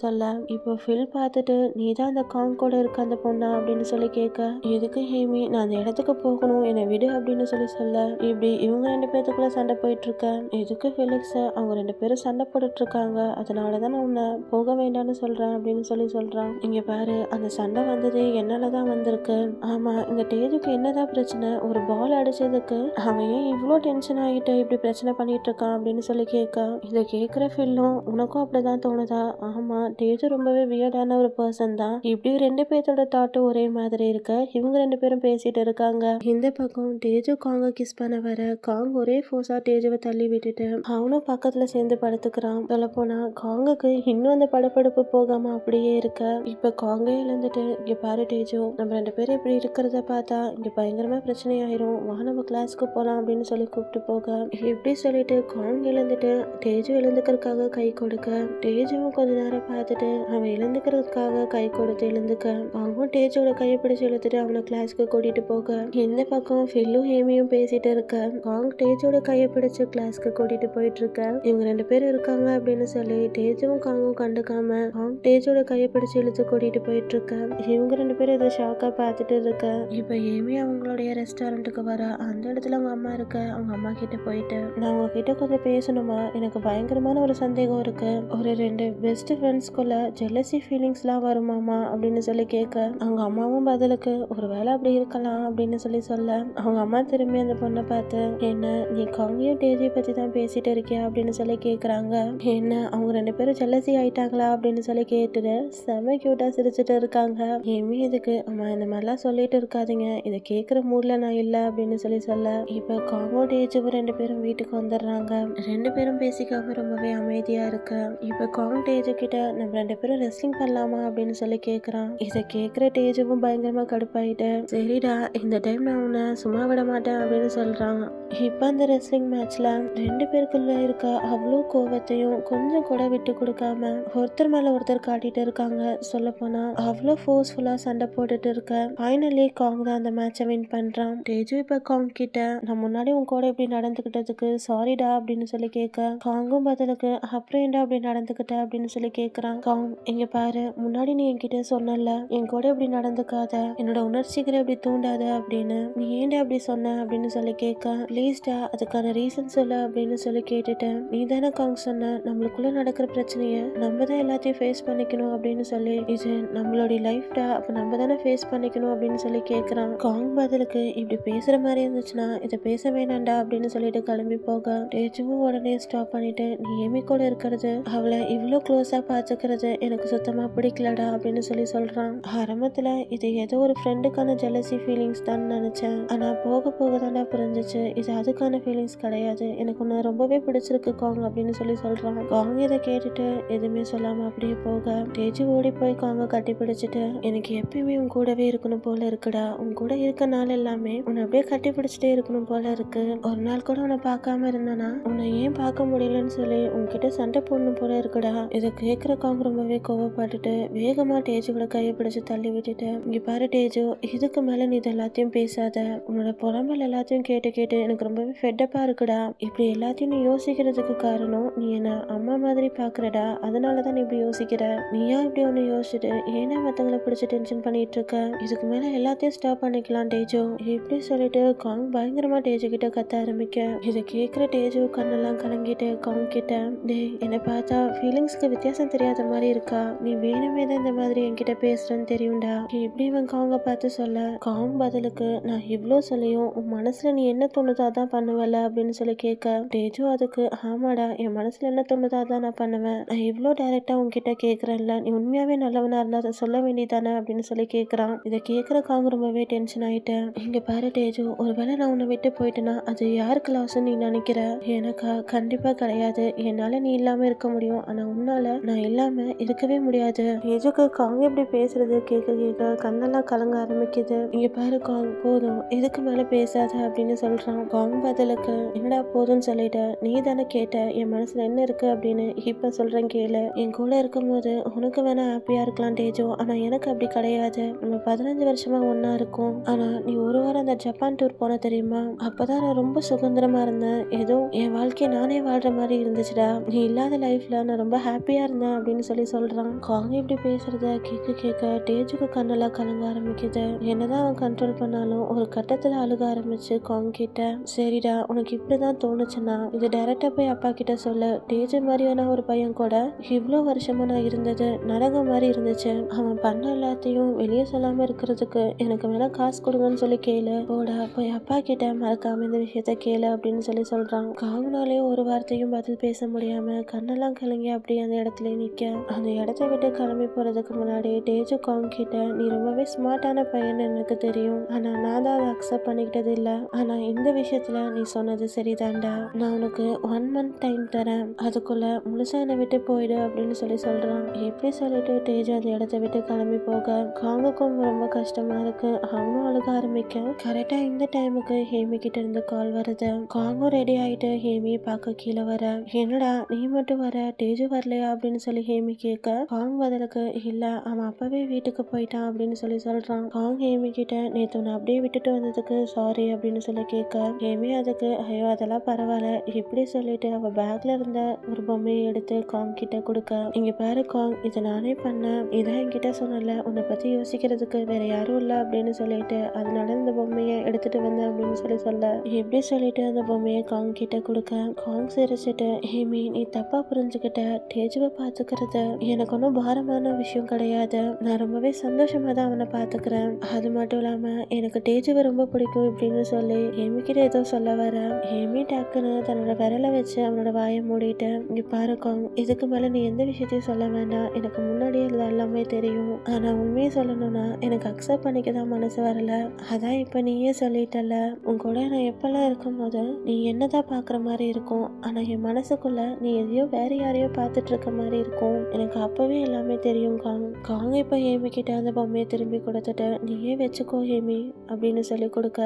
இப்போ ஃபில் பார்த்துட்டு நீ தான் அந்த காங் கூட இருக்க அந்த பொண்ணா அப்படின்னு கேட்க இதுக்கு ஹேமி நான் அந்த இடத்துக்கு போகணும் என்னை விடு அப்படின்னு சொல்ல இப்படி இவங்க ரெண்டு பேத்துக்குள்ள சண்டை போயிட்டு இருக்க. இதுக்கு ஃபிலிக்ஸ் அவங்க ரெண்டு பேரும் சண்டை போட்டுட்டு இருக்காங்க, அதனாலதான் நான் உன்னை போக வேண்டாம்னு சொல்றேன் அப்படின்னு சொல்றான். இங்க பாரு அந்த சண்டை வந்ததே என்னாலதான் வந்திருக்கு, ஆமா இந்த தேஜுக்கு என்னதான் பிரச்சனை, ஒரு பால் அடிச்சதுக்கு அவன் ஏன் இவ்வளோ டென்ஷன் ஆகிட்டு இப்படி பிரச்சனை பண்ணிட்டு இருக்கான் அப்படின்னு கேட்க இதை கேட்கிற ஃபில்லும் உனக்கும் அப்படிதான் தோணுதா, ஆமா தேஜு ரொம்பவே வியர்டான ஒரு பர்சன் தான், இப்படி ரெண்டு பேர்த்தோட தாட்டும் ஒரே மாதிரி இருக்க இவங்க ரெண்டு பேரும் பேசிட்டு இருக்காங்க. இந்த பக்கம் தேஜு காங்க கிஸ் பண்ண வர காங் ஒரே ஃபோர்ஸா டேஜுவை தள்ளி விட்டுட்டு அவனும் பக்கத்துல சேர்ந்து படுத்துக்கிறான். சொல்ல போனா காங்குக்கு இன்னும் அந்த படபடப்பு போகாம அப்படியே இருக்க. இப்ப காங்கே எழுந்துட்டு இங்க பாரு டேஜு, நம்ம 2 பேரும் இப்படி இருக்கிறத பார்த்தா இங்க பயங்கரமா பிரச்சனை ஆயிரும், வா நம்ம கிளாஸ்க்கு போலாம் அப்படின்னு சொல்லி கூப்பிட்டு போக இப்படி சொல்லிட்டு காங் எழுந்துட்டு டேஜு எழுந்துக்கிறதுக்காக கை கொடுக்க டேஜுவும் கொஞ்ச நேரம் பார்த்துட்டு அவன் எழுந்துக்கிறதுக்காக கை கொடுத்து எழுந்துக்க அவன் டேஜோட கையை பிடிச்சு இழுத்துட்டு அவனை கிளாஸ்க்கு கூட்டிட்டு போக இந்த பக்கம் ஃபில்லும் ஹேமியும் பேசிட்டு இருக்க காங் டேஜோட கையை பிடிச்சு கிளாஸ்க்கு கூட்டிட்டு போயிட்டு இருக்க. இவங்க 2 பேரும் இருக்காங்க அப்படின்னு சொல்லி டேஜுவும் காங்கும் கண்டுக்காம காங் டேஜோட கையை பிடிச்சு இழுத்து கூட்டிட்டு போயிட்டு இருக்க. இவங்க 2 பேரும் இதை ஷாக்கா பார்த்துட்டு இருக்க. இப்ப ஏமி அவங்களுடைய ரெஸ்டாரண்ட்டுக்கு வர அந்த இடத்துல அவங்க அம்மா இருக்க. அவங்க அம்மா கிட்ட போயிட்டு நான் உங்ககிட்ட கொஞ்சம் பேசணுமா, எனக்கு பயங்கரமான ஒரு சந்தேகம் இருக்கு, ஒரு 2 பெஸ்ட் ஃப்ரெண்ட்ஸ்குள்ள ஜெலசி ஃபீலிங்ஸ்லாம் வருமாமா அப்படின்னு சொல்லி கேட்க அவங்க அம்மாவும் பதிலுக்கு ஒருவேளை அப்படி இருக்கலாம் அப்படின்னு சொல்லி சொல்ல அவங்க அம்மா திரும்பி அந்த பொண்ணை பார்த்து என்ன நீ காங்கையும் டேஜியை பத்தி தான் பேசிட்டு இருக்கியா அப்படின்னு சொல்லி கேக்குறாங்க. என்ன அவங்க 2 பேரும் ஜெலசி ஆயிட்டாங்களா அப்படின்னு சொல்லி கேட்டுட்டு செம கியூட்டா சிரிச்சுட்டு இருக்காங்க. ஏமி இதுக்கு அம்மா இந்த மாதிரிலாம் சொல்லிட்டு இருக்காதீங்க, இதை கேட்குற மூட்ல நான் இல்லை அப்படின்னு சொல்லி சொல்ல இப்ப காங்கோ டேஜுவும் 2 பேரும் வீட்டுக்கு வந்துடுறாங்க. 2 பேரும் பேசிக்காம ரொம்பவே அமைதியா இருக்க. இப்ப காங் டேஜு கிட்ட நம்ம 2 பேரும் ரெஸ்லிங் பண்ணலாமா அப்படின்னு சொல்லி கேக்குறான். இதை கேட்குற டேஜுவும் பயங்கரமா கடுப்பாயிட்டு சரிடா இந்த டைம் நான் உன்னை சும்மா விட மாட்டேன் அப்படின்னு சொல்றான். இப்ப அந்த ரெஸ்லிங் மேட்ச்ல 2 பேருக்குள்ள இருக்க அவ்வளோ கோவத்தையும் கொஞ்சம் கூட விட்டு கொடுக்காம ஒருத்தர் மேல ஒருத்தர் காட்டிட்டு இருக்காங்க. சொல்ல போனா அவ்வளோ ஃபோர்ஸ்ஃபுல்லா சண்டை போட்டுட்டு இருக்க. ஃபைனலி காங் தான் அந்த மேட்சை வின் பண்றான். டேஜு இப்ப காங் கிட்ட நான் முன்னாடி உன் கூட இப்படி நடந்துகிட்டதுக்கு சாரிடா அப்படின்னு சொல்லி கேட்க காங்கும் பதிலுக்கு அப்புறம் ஏன்டா அப்படி நடந்துகிட்ட அப்படின்னு சொல்லி கேக்குறான். காங் இங்க பாரு, முன்னாடி நீ என்கிட்ட சொன்னல என் கூட இப்படி நடந்துக்காத, என்னோட உணர்ச்சிகளை இப்படி தூண்டாத அப்படின்னு, நீ ஏன்டா அப்படி சொன்ன அப்படின்னு சொல்லி கேட்க ப்ளீஸ்டா அதுக்கான ரீசன் சொல்லு அப்படின்னு சொல்லி கேட்டுட்டேன். நீ தானே காங் சொன்ன நம்மளுக்குள்ள நடக்கிற பிரச்சனைய நம்ம தான் எல்லாத்தையும் ஃபேஸ் பண்ணிக்கணும் அப்படின்னு சொல்லி, இது நம்மளுடைய லைஃப்டா அப்ப நம்ம தானே ஃபேஸ் பண்ணிக்கணும் அப்படின்னு சொல்லி கேக்குறான். காங் பதிலுக்கு இப்படி பேசுற மாதிரி இருந்துச்சுன்னா இதை பேச வேணாண்டா அப்படின்னு சொல்லிட்டு கிளம்பி போக டேஜுவும் உடனே ஸ்டாப் பண்ணிட்டு நீ ஏமி கூட இருக்கிறது அவளை இவ்வளோ க்ளோஸா பாத்துக்கிறது எனக்கு சுத்தமா பிடிக்கலடா அப்படின்னு சொல்லி சொல்றான். ஆரம்பத்துல இது ஏதோ ஒரு ஃப்ரெண்டுக்கான ஜெலசி ஃபீலிங்ஸ் தான் நினைச்சேன், ஆனா போக போக தானே புரிஞ்சிச்சு இது அதுக்கான ஃபீலிங்ஸ் கிடையாது, எனக்கு ஒன்று ரொம்பவே பிடிச்சிருக்கு காங் அப்படின்னு சொல்லி சொல்றான். காங் இதை கேட்டுட்டு எதுவுமே சொல்லாம அப்படியே போக டேஜு ஓடி போய் காங்க கட்டி பிடிச்சிட்டு எனக்கு எப்பயுமே உன் கூடவே இருக்கணும் போல இருக்குடா, உன் கூட இருக்க நாள் எல்லாமே உன்னை அப்படியே கட்டி பிடிச்சிட்டே இருக்கணும் போல இருக்கு, ஒரு நாள் கூட உன்னை பார்க்காம இருந்தனா உன்னை ஏன் பார்க்க முடியலன்னு சொல்லி உன்கிட்ட சண்டை போடணும் போல இருக்குடா. இதை கேட்குற காங் ரொம்பவே கோவப்பட்டுட்டு வேகமா டேஜுவோட கையை பிடிச்சு தள்ளி விட்டுட்டு இங்க பாரு டேஜு, இதுக்கு மேல நீ இது எல்லாத்தையும் பேசாத, உன்னோட புலம்பல் எல்லாத்தையும் கேட்டு கேட்டு எனக்கு ரொம்பவே ஃபெட்டப்பா இருக்குடா, இப்படி எல்லாத்தையும் நீ யோசிக்கிறதுக்கு காரணம் நீ என்ன அம்மா மாதிரி பாக்குறடா, அதனாலதான் நீ இப்படி யோசிக்கிற, நீயா இப்படி ஒண்ணு யோசிச்சுட்டு ஏன்னா மத்தவங்களை பிடிச்சி டென்ஷன் பண்ணிட்டு இருக்க, இதுக்கு மேல எல்லாத்தையும் ஸ்டாப் பண்ணிக்கலாம் டேஜு இப்படி சொல்லிட்டு காங் பயங்கரமா டேஜு கிட்ட கத்த ஆரம்பிக்க இதை கேட்குற டேஜு கண்ணெல்லாம் கலங்கிட்டு காங் கிட்ட டேய் என்னை பார்த்தா ஃபீலிங்ஸ்க்கு வித்தியாசம் தெரியாத மாதிரி இருக்கா, நீ வேணுமே தான் இந்த மாதிரி என்கிட்ட பேசுறேன்னு தெரியும்டா இப்படி இவன் காங்க பார்த்து சொல்ல காங் பதிலுக்கு நான் இவ்வளோ சொல்லியும் உன் மனசுல நீ என்ன தோணுதோ அதான் பண்ணுவல அப்படின்னு சொல்லி கேட்க டேஜு அதுக்கு ஆமாடா என் மனசுல என்ன தோணுதோ அதான் நான் பண்ணுவேன், நான் இவ்வளோ டைரக்டா உன்கிட்ட கேட்கறேன்ல, நீ உண்மையாவே நல்லவனா இருந்தா அதை சொல்ல வேண்டியதானே அப்படின்னு சொல்லி கேட்கறான். இதை கேட்குற காங் ரொம்பவே டென்ஷன் ஆயிட்டேன். இங்க பாரு டேஜு, ஒருவேளை நான் உன்னை விட்டு போயிட்டேன்னா அது யாருக்கு லாஸ் நீ நினைக்கிற, எனக்கா கண்டிப்பா கிடையாது, என்னால நீ இல்லாம இருக்க முடியும், ஆனா உன்னால நான் இல்லாம இருக்கவே முடியாது. டேஜுக்கு காங் எப்படி பேசுறது கேட்க கேட்க கண்ணெல்லாம் கலங்க ஆரம்பிக்குது. இங்க பாரு காங் போதும், இதுக்கு மேல பேசாத அப்படின்னு சொல்றான். காங் பதிலுக்கு என்னடா போதும்னு சொல்லிட்ட, நீ தானே கேட்ட என் மனசுல என்ன இருக்கு அப்படின்னு, இப்ப சொல்றேன் கேளு, என் கூட இருக்கும் போது உனக்கு வேணா ஹாப்பியா இருக்கலாம் டேஜோ, ஆனா எனக்கு அப்படி கிடையாது, நம்ம 15 வருஷமா ஒன்னா இருக்கும், ஆனா நீ ஒரு வாரம் அந்த ஜப்பான் டூர் போன தெரியுமா, அப்பதான் நான் ரொம்ப சுதந்திரமா இருந்தேன், ஏதோ என் வாழ்க்கையை நானே வாழ்ற மாதிரி இருந்துச்சுடா, நீ இல்லாத லைஃப்ல நான் ரொம்ப ஹாப்பியா இருந்தேன் அப்படின்னு சொல்லி சொல்றான். காங் இப்படி பேசுறத கேட்க கேட்க டேஜுக்கு கண்ணெல்லாம் கலங்க ஆரம்பிக்குது. என்னதான் அவன் கண்ட்ரோல் பண்ணாலும் ஒரு கட்டத்துல அழுக ஆரம்பிச்சு காங் கிட்ட சரிடா உனக்கு இப்படிதான் தோணுச்சுன்னா இது டைரக்டா போய் அப்பா கிட்ட சொல்லு, டேஜு மாதிரியான ஒரு பையன் கூட இவ்வளோ வருஷமா நான் இருந்தது நரகம் மாதிரி இருந்துச்சு, அவன் பண்ண எல்லாத்தையும் வெளியே சொல்லாம இருக்கிறதுக்கு எனக்கு வேணா காசு கொடுங்கன்னு சொல்லி கேளு, போடா போய் அப்பா கிட்ட மறக்காம இந்த விஷயத்த கேளு அப்படின்னு சொல்லி சொல்றான். காங்கனாலே ஒரு வார்த்தையும் பதில் பேச முடியாம கண்ணெல்லாம் கலங்கி அப்படியே அந்த இடத்துல நிக்க, அந்த இடத்த விட்டு கிளம்பி போறதுக்கு முன்னாடி டேஜு காங் கிட்ட நீ ரொம்பவே ஸ்மார்ட்டான பையன் எனக்கு தெரியும், ஆனா நான் தான் அதை அக்செப்ட் பண்ணிக்கிட்டது இல்ல, ஆனா இந்த விஷயத்துல நீ சொன்னது சரிதான்டா. நான் உனக்கு 1 மந்த் டைம் தரேன், அதுக்குள்ள முழுசா என்னை விட்டு போயிடு அப்படின்னு சொல்றான். எப்படி சொல்லிட்டு தேஜு அந்த இடத்த விட்டு கிளம்பி போக காங்குக்கும் ரொம்ப கஷ்டமா இருக்கு. அவனும் அழுக ஆரம்பிக்க கரெக்டா இந்த டைமுக்கு ஹேமி கிட்ட இருந்து கால் வருது. காங்கும் ரெடி ஆயிட்டு ஹேமியை பார்க்க கீழே வர, என்னடா நீ மட்டும் வர, தேஜு வரலையா அப்படின்னு சொல்லி ஹேமி கேட்க காங் பதிலுக்கு இல்ல, அவன் அப்பவே வீட்டுக்கு போயிட்டான் அப்படின்னு சொல்றான். காங் ஹேமி கிட்ட நேத்து உன்னை அப்படியே விட்டுட்டு வந்ததுக்கு சாரி அப்படின்னு சொல்லி கேட்க ஹேமி அதுக்கு ஐயோ அதெல்லாம் பரவாயில்ல இப்படி சொல்லிட்டு அவ பேக்ல இருந்த ஒரு பொம்மையை எடுத்து காங் கிட்ட கொடுக்க, இங்க பாரு காங், இதை நானே பண்ணேன், இதான் என்கிட்ட சொன்னல, உன்னை பத்தி யோசிக்கிறதுக்கு வேற யாரும் இல்ல அப்படின்னு சொல்லிட்டு அதனால இந்த பொம்மையை எடுத்துட்டு வந்தேன் அப்படின்னு சொல்ல எப்படி சொல்லிட்டு அந்த பொம்மையை காங் கிட்ட கொடுக்க காங் சிரிச்சிட்டு ஹேமி நீ தப்பா புரிஞ்சுக்கிட்ட, தேஜுவை பாத்துக்கிறது எனக்கு ஒன்றும் பாரமான விஷயம் கிடையாது, நான் ரொம்பவே சந்தோஷமா தான் அவனை பாத்துக்கிறேன், அது மட்டும் இல்லாம எனக்கு தேஜுவை ரொம்ப பிடிக்கும் இப்படின்னு சொல்லி ஹேமி கிட்ட ஏதோ சொல்ல வர ஹேமி டக்குன்னு தன்னோட விரலை வச்சு அவனோட வாயை மூடிட்டு இங்க பாரு காங், இதுக்கு மேல நீ எந்த விஷயத்தையும் சொல்ல வேண்டாம், எனக்கு முன்னாடியே இது எல்லாமே தெரியும், ஆனா உண்மையை சொல்லணும்னா எனக்கு அக்செப்ட் பண்ணிக்க தான் மனசு வரல, அதான் இப்ப நீயே சொல்லிட்டல, உன் கூட நான் எப்பெல்லாம் இருக்கும்போது நீ என்னதான் பாக்குற மாதிரி இருக்கும், ஆனா என் மனசுக்குள்ள நீ எதையோ வேற யாரையோ பார்த்துட்டு இருக்க மாதிரி இருக்கும், எனக்கு அப்பவே எல்லாமே தெரியும் காங். காங் இப்ப ஹேமி கிட்ட அந்த பொம்மையை திரும்பி கொடுத்துட்டு நீயே வச்சுக்கோ ஹேமி அப்படின்னு சொல்லி கொடுக்க,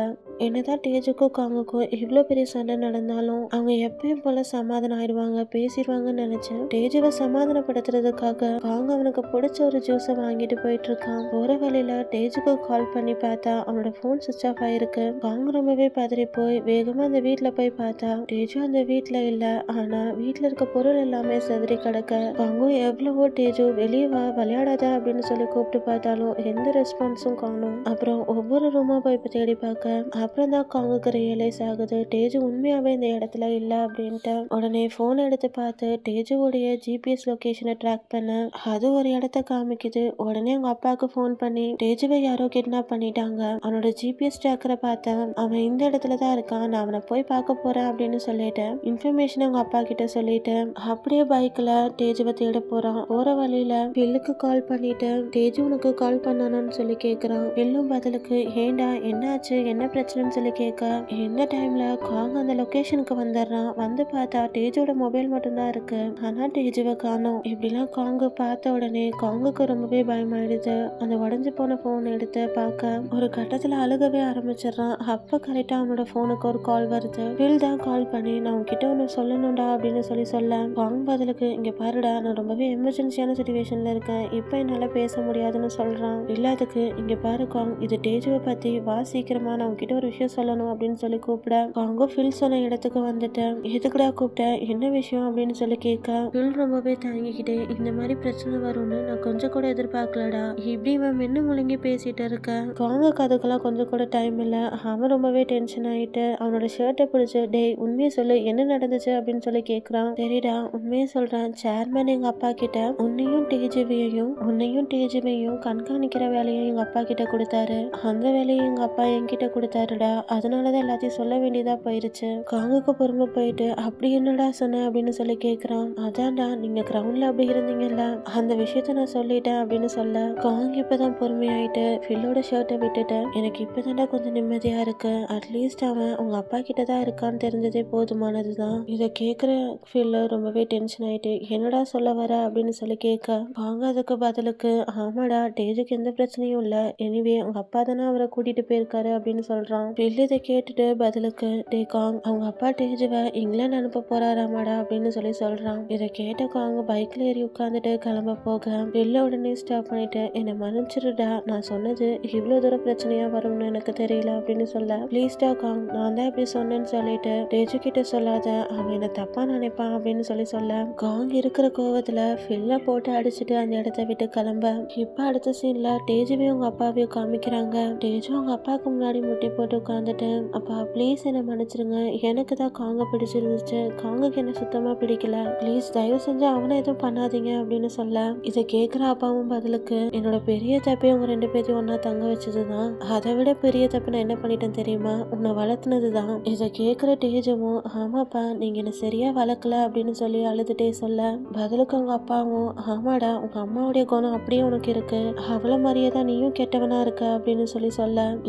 என்னதான் தேஜுக்கும் காங்குக்கும் இவ்வளோ பெரிய சண்டை நடந்தாலும் அவங்க எப்பயும் போல சமாதானம் ஆயிடுவாங்க பேசிடுவாங்கன்னு நினைச்சேன். தேஜுவை சமாதானப்படுத்துறதுக்காக காங் அவனுக்கு பிடிச்ச ஒரு ஜூஸை வாங்கிட்டு போயிட்டு இருக்கான். போற வழியில தேஜுக்கு கால் பண்ணி பார்த்தா அவனோட போன் சுவிட்ச் ஆஃப் ஆயிருக்கு. காங் ரொம்பவே பதறி போய் வேகமா அந்த வீட்டுல போய் பார்த்தா தேஜு அந்த வீட்டுல இல்ல, ஆனா வீட்டுல இருக்க பொருள் எல்லாமே செதறி கிடக்க காங்கும் எவ்வளவோ தேஜு வெளியே வா விளையாடாத அப்படின்னு சொல்லி கூப்பிட்டு பார்த்தாலும் எந்த ரெஸ்பான்ஸும் காணும். அப்புறம் ஒவ்வொரு ரூமா போய் தேடி பார்க்க அப்புறம் தான் காங்குக்கு ரியலைஸ் ஆகுது தேஜு உண்மையாவே இந்த இடத்துல இல்ல அப்படின்ட்டு. உடனே போன் எடுத்து பார்த்து தேஜுவோடைய ஜிபிஎஸ் லொகேஷனை ட்ராக் பண்ண அது ஒரு இடத்த காமிக்குது. உடனே அவங்க அப்பாவுக்கு போன் பண்ணி தேஜுவை யாரோ கிட்னாப் பண்ணிட்டாங்க, அவனோட ஜிபிஎஸ் ட்ராக்கரை பார்த்தேன், அவன் இந்த இடத்துல தான் இருக்கான், நான் அவனை போய் பார்க்க போறேன் அப்படின்னு சொல்லிட்டு இன்ஃபர்மேஷன் அவங்க அப்பா கிட்ட சொல்லிட்டு அப்படியே பைக்ல தேஜுவை தேட போறான். போற வழியில பில்லுக்கு கால் பண்ணிட்டு தேஜு உனக்கு கால் பண்ணானு சொல்லி கேக்குறான். பில்லும் பதிலுக்கு ஏண்டா என்னாச்சு என்ன பிரச்சனைன்னு சொல்லி கேட்க இந்த டைம்ல காங் அந்த லொகேஷனுக்கு வந்துடுறான். வந்து பார்த்தா தேஜோட மொபைல் மட்டும்தான் இருக்கு, ஆனா தேஜுவை காணோம். இப்படிலாம் காங்கு பார்த்த உடனே காங்குக்கு ரொம்பவே பயமாயிடுது. அந்த உடஞ்சு போன போன் எடுத்து பார்க்க ஒரு கட்டத்துல அழுகவே ஆரம்பிச்சிடறான். அப்ப கரெக்டா அவனோட போனுக்கு ஒரு கால் வருது. பில் தான் கால் பண்ணி நான் உன்கிட்ட ஒன்னு சொல்லணும்டா அப்படின்னு சொல்ல காங் பதிலுக்கு இங்க பாருடா நான் ரொம்பவே எமர்ஜென்சியான சிச்சுவேஷன்ல இருக்கேன், இப்ப என்னால பேச முடியாதுன்னு சொல்றான். இல்லாததுக்கு இங்க பாரு காங், இது தேஜுவை பத்தி வா சீக்கிரமா நான் உன்கிட்ட ஒரு விஷயம் சொல்லணும் அப்படின்னு சொல்லி கூப்பிட காங்கோ ஃபில் சொன்ன இடத்துக்கு வந்துட்டேன். எதுக்குடா கூப்பிட்ட என்ன விஷயம் அப்படின்னு சொல்லி கேட்க ஃபில் ரொம்பவே தாங்கிக்கிட்டே இந்த மாதிரி பிரச்சனை வரும்னு நான் கொஞ்சம் கூட எதிர்பார்க்கலடா, இப்படி இவன் மென்னு முழுங்கி பேசிட்டு இருக்க. காங்குக்கு அதுக்கெல்லாம் கொஞ்சம் கூட டைம் இல்ல. அவன் ரொம்பவே டென்ஷன் ஆயிட்டு அவனோட ஷர்ட்டை பிடிச்சு டேய் உண்மையை சொல்லு என்ன நடந்துச்சு அப்படின்னு சொல்லி கேட்கறான். சரிடா உண்மையை சொல்றேன், சேர்மேன் எங்க அப்பா கிட்ட உன்னையும் டேஜுவையும் கண்காணிக்கிற வேலையை எங்க அப்பா கிட்ட கொடுத்தாரு, அந்த வேலையை எங்க அப்பா என்கிட்ட கொடுத்தாருடா, அதனாலதான் எல்லாத்தையும் சொல்ல வேண்டியதா போயிருச்சு. காங்குக்கு பொறுமை போயிட்டு அப்படி என்னடா சொன்ன அப்படின்னு சொல்லி கேக்குறான். அதான்டா நீங்க கிரவுண்ட்ல அப்படி இருந்தீங்கல்ல அந்த விஷயத்த நான் சொல்லிட்டேன் அப்படின்னு சொல்ல காங் இப்பதான் பொறுமையாயிட்டு ஃபில்லோட ஷர்ட்டை விட்டுட்டு எனக்கு இப்பதான்டா கொஞ்சம் நிம்மதியா இருக்கு, அட்லீஸ்ட் அவன் உங்க அப்பா கிட்ட தான் இருக்கான்னு தெரிஞ்சதே போதுமானதுதான். இதை கேக்குற ஃபில் ரொம்பவே டென்ஷன் ஆயிட்டு என்னடா சொல்ல வர அப்படின்னு சொல்லி கேட்க காங்க அதுக்கு பதிலுக்கு ஆமாடா டேஜுக்கு எந்த பிரச்சனையும் இல்ல, எனிவே உங்க அப்பா தானே அவரை கூட்டிட்டு போயிருக்காரு அப்படின்னு சொல்றான். பில் இதை கேட்டுட்டு பதிலுக்கு டே காங் அவங்க அப்பா டேஜுவை இங்கிலாந்து அனுப்ப போறாராமாடா அப்படின்னு சொல்றான். இதை கேட்ட காங் பைக்ல ஏறி உட்காந்துட்டு கிளம்ப போக பில்ல உடனே ஸ்டாப் பண்ணிட்டு என்னை மன்னிச்சிருடா, நான் சொன்னது இவ்வளவு தூரம் பிரச்சனையா வரும்னு எனக்கு தெரியல அப்படின்னு சொல்ல ப்ளீஸ்டா காங் நான் தான் இப்படி சொன்னேன்னு சொல்லிட்டு டேஜு கிட்ட சொல்லாத, அவன் என்ன தப்பா நினைப்பான் அப்படின்னு சொல்ல காங் இருக்கிற கோவத்துல ஃபில்ல போட்டு அடிச்சுட்டு அந்த இடத்த விட்டு கிளம்ப இப்ப அடுத்த சீன்ல டேஜுவையும் அவங்க அப்பாவையும் காமிக்கிறாங்க. டேஜு அவங்க அப்பாவுக்கு முன்னாடி முட்டி போட்டு உட்காந்துட்டு அப்பா ப்ளீஸ் என்ன மன்னிச்சிருங்க, எனக்கு தான் காங்க பிடிச்சிருந்துச்சு, காங்குக்கு என்ன சுத்தமா பிடிக்கல, ப்ளீஸ் தயவு செஞ்சு அவனை எதுவும் பண்ணாதீங்க அப்படின்னு சொல்ல இதை கேட்குற அப்பாவும் பதிலுக்கு என்னோட பெரிய தப்பே உங்க 2 பேரையும் ஒன்னா தங்க வச்சதுதான், அதை விட பெரிய தப்பு நான் என்ன பண்ணிட்டேன் தெரியுமா, உன்னை வளர்த்துனதுதான். இதை கேட்குற டேஜுவும் ஆமாப்பா நீங்க என்ன சரியா வளர்க்கல அப்படின்னு சொல்லி அழுதுட்டே சொல்ல பதிலுக்கு அவங்க அப்பாவும் ஆமாடா உங்க அம்மாவுடைய குணம் அப்படியே உனக்கு இருக்கு, அவள மாதிரியே தான் நீயும் கெட்டவனா இருக்க அப்படின்னு சொல்ல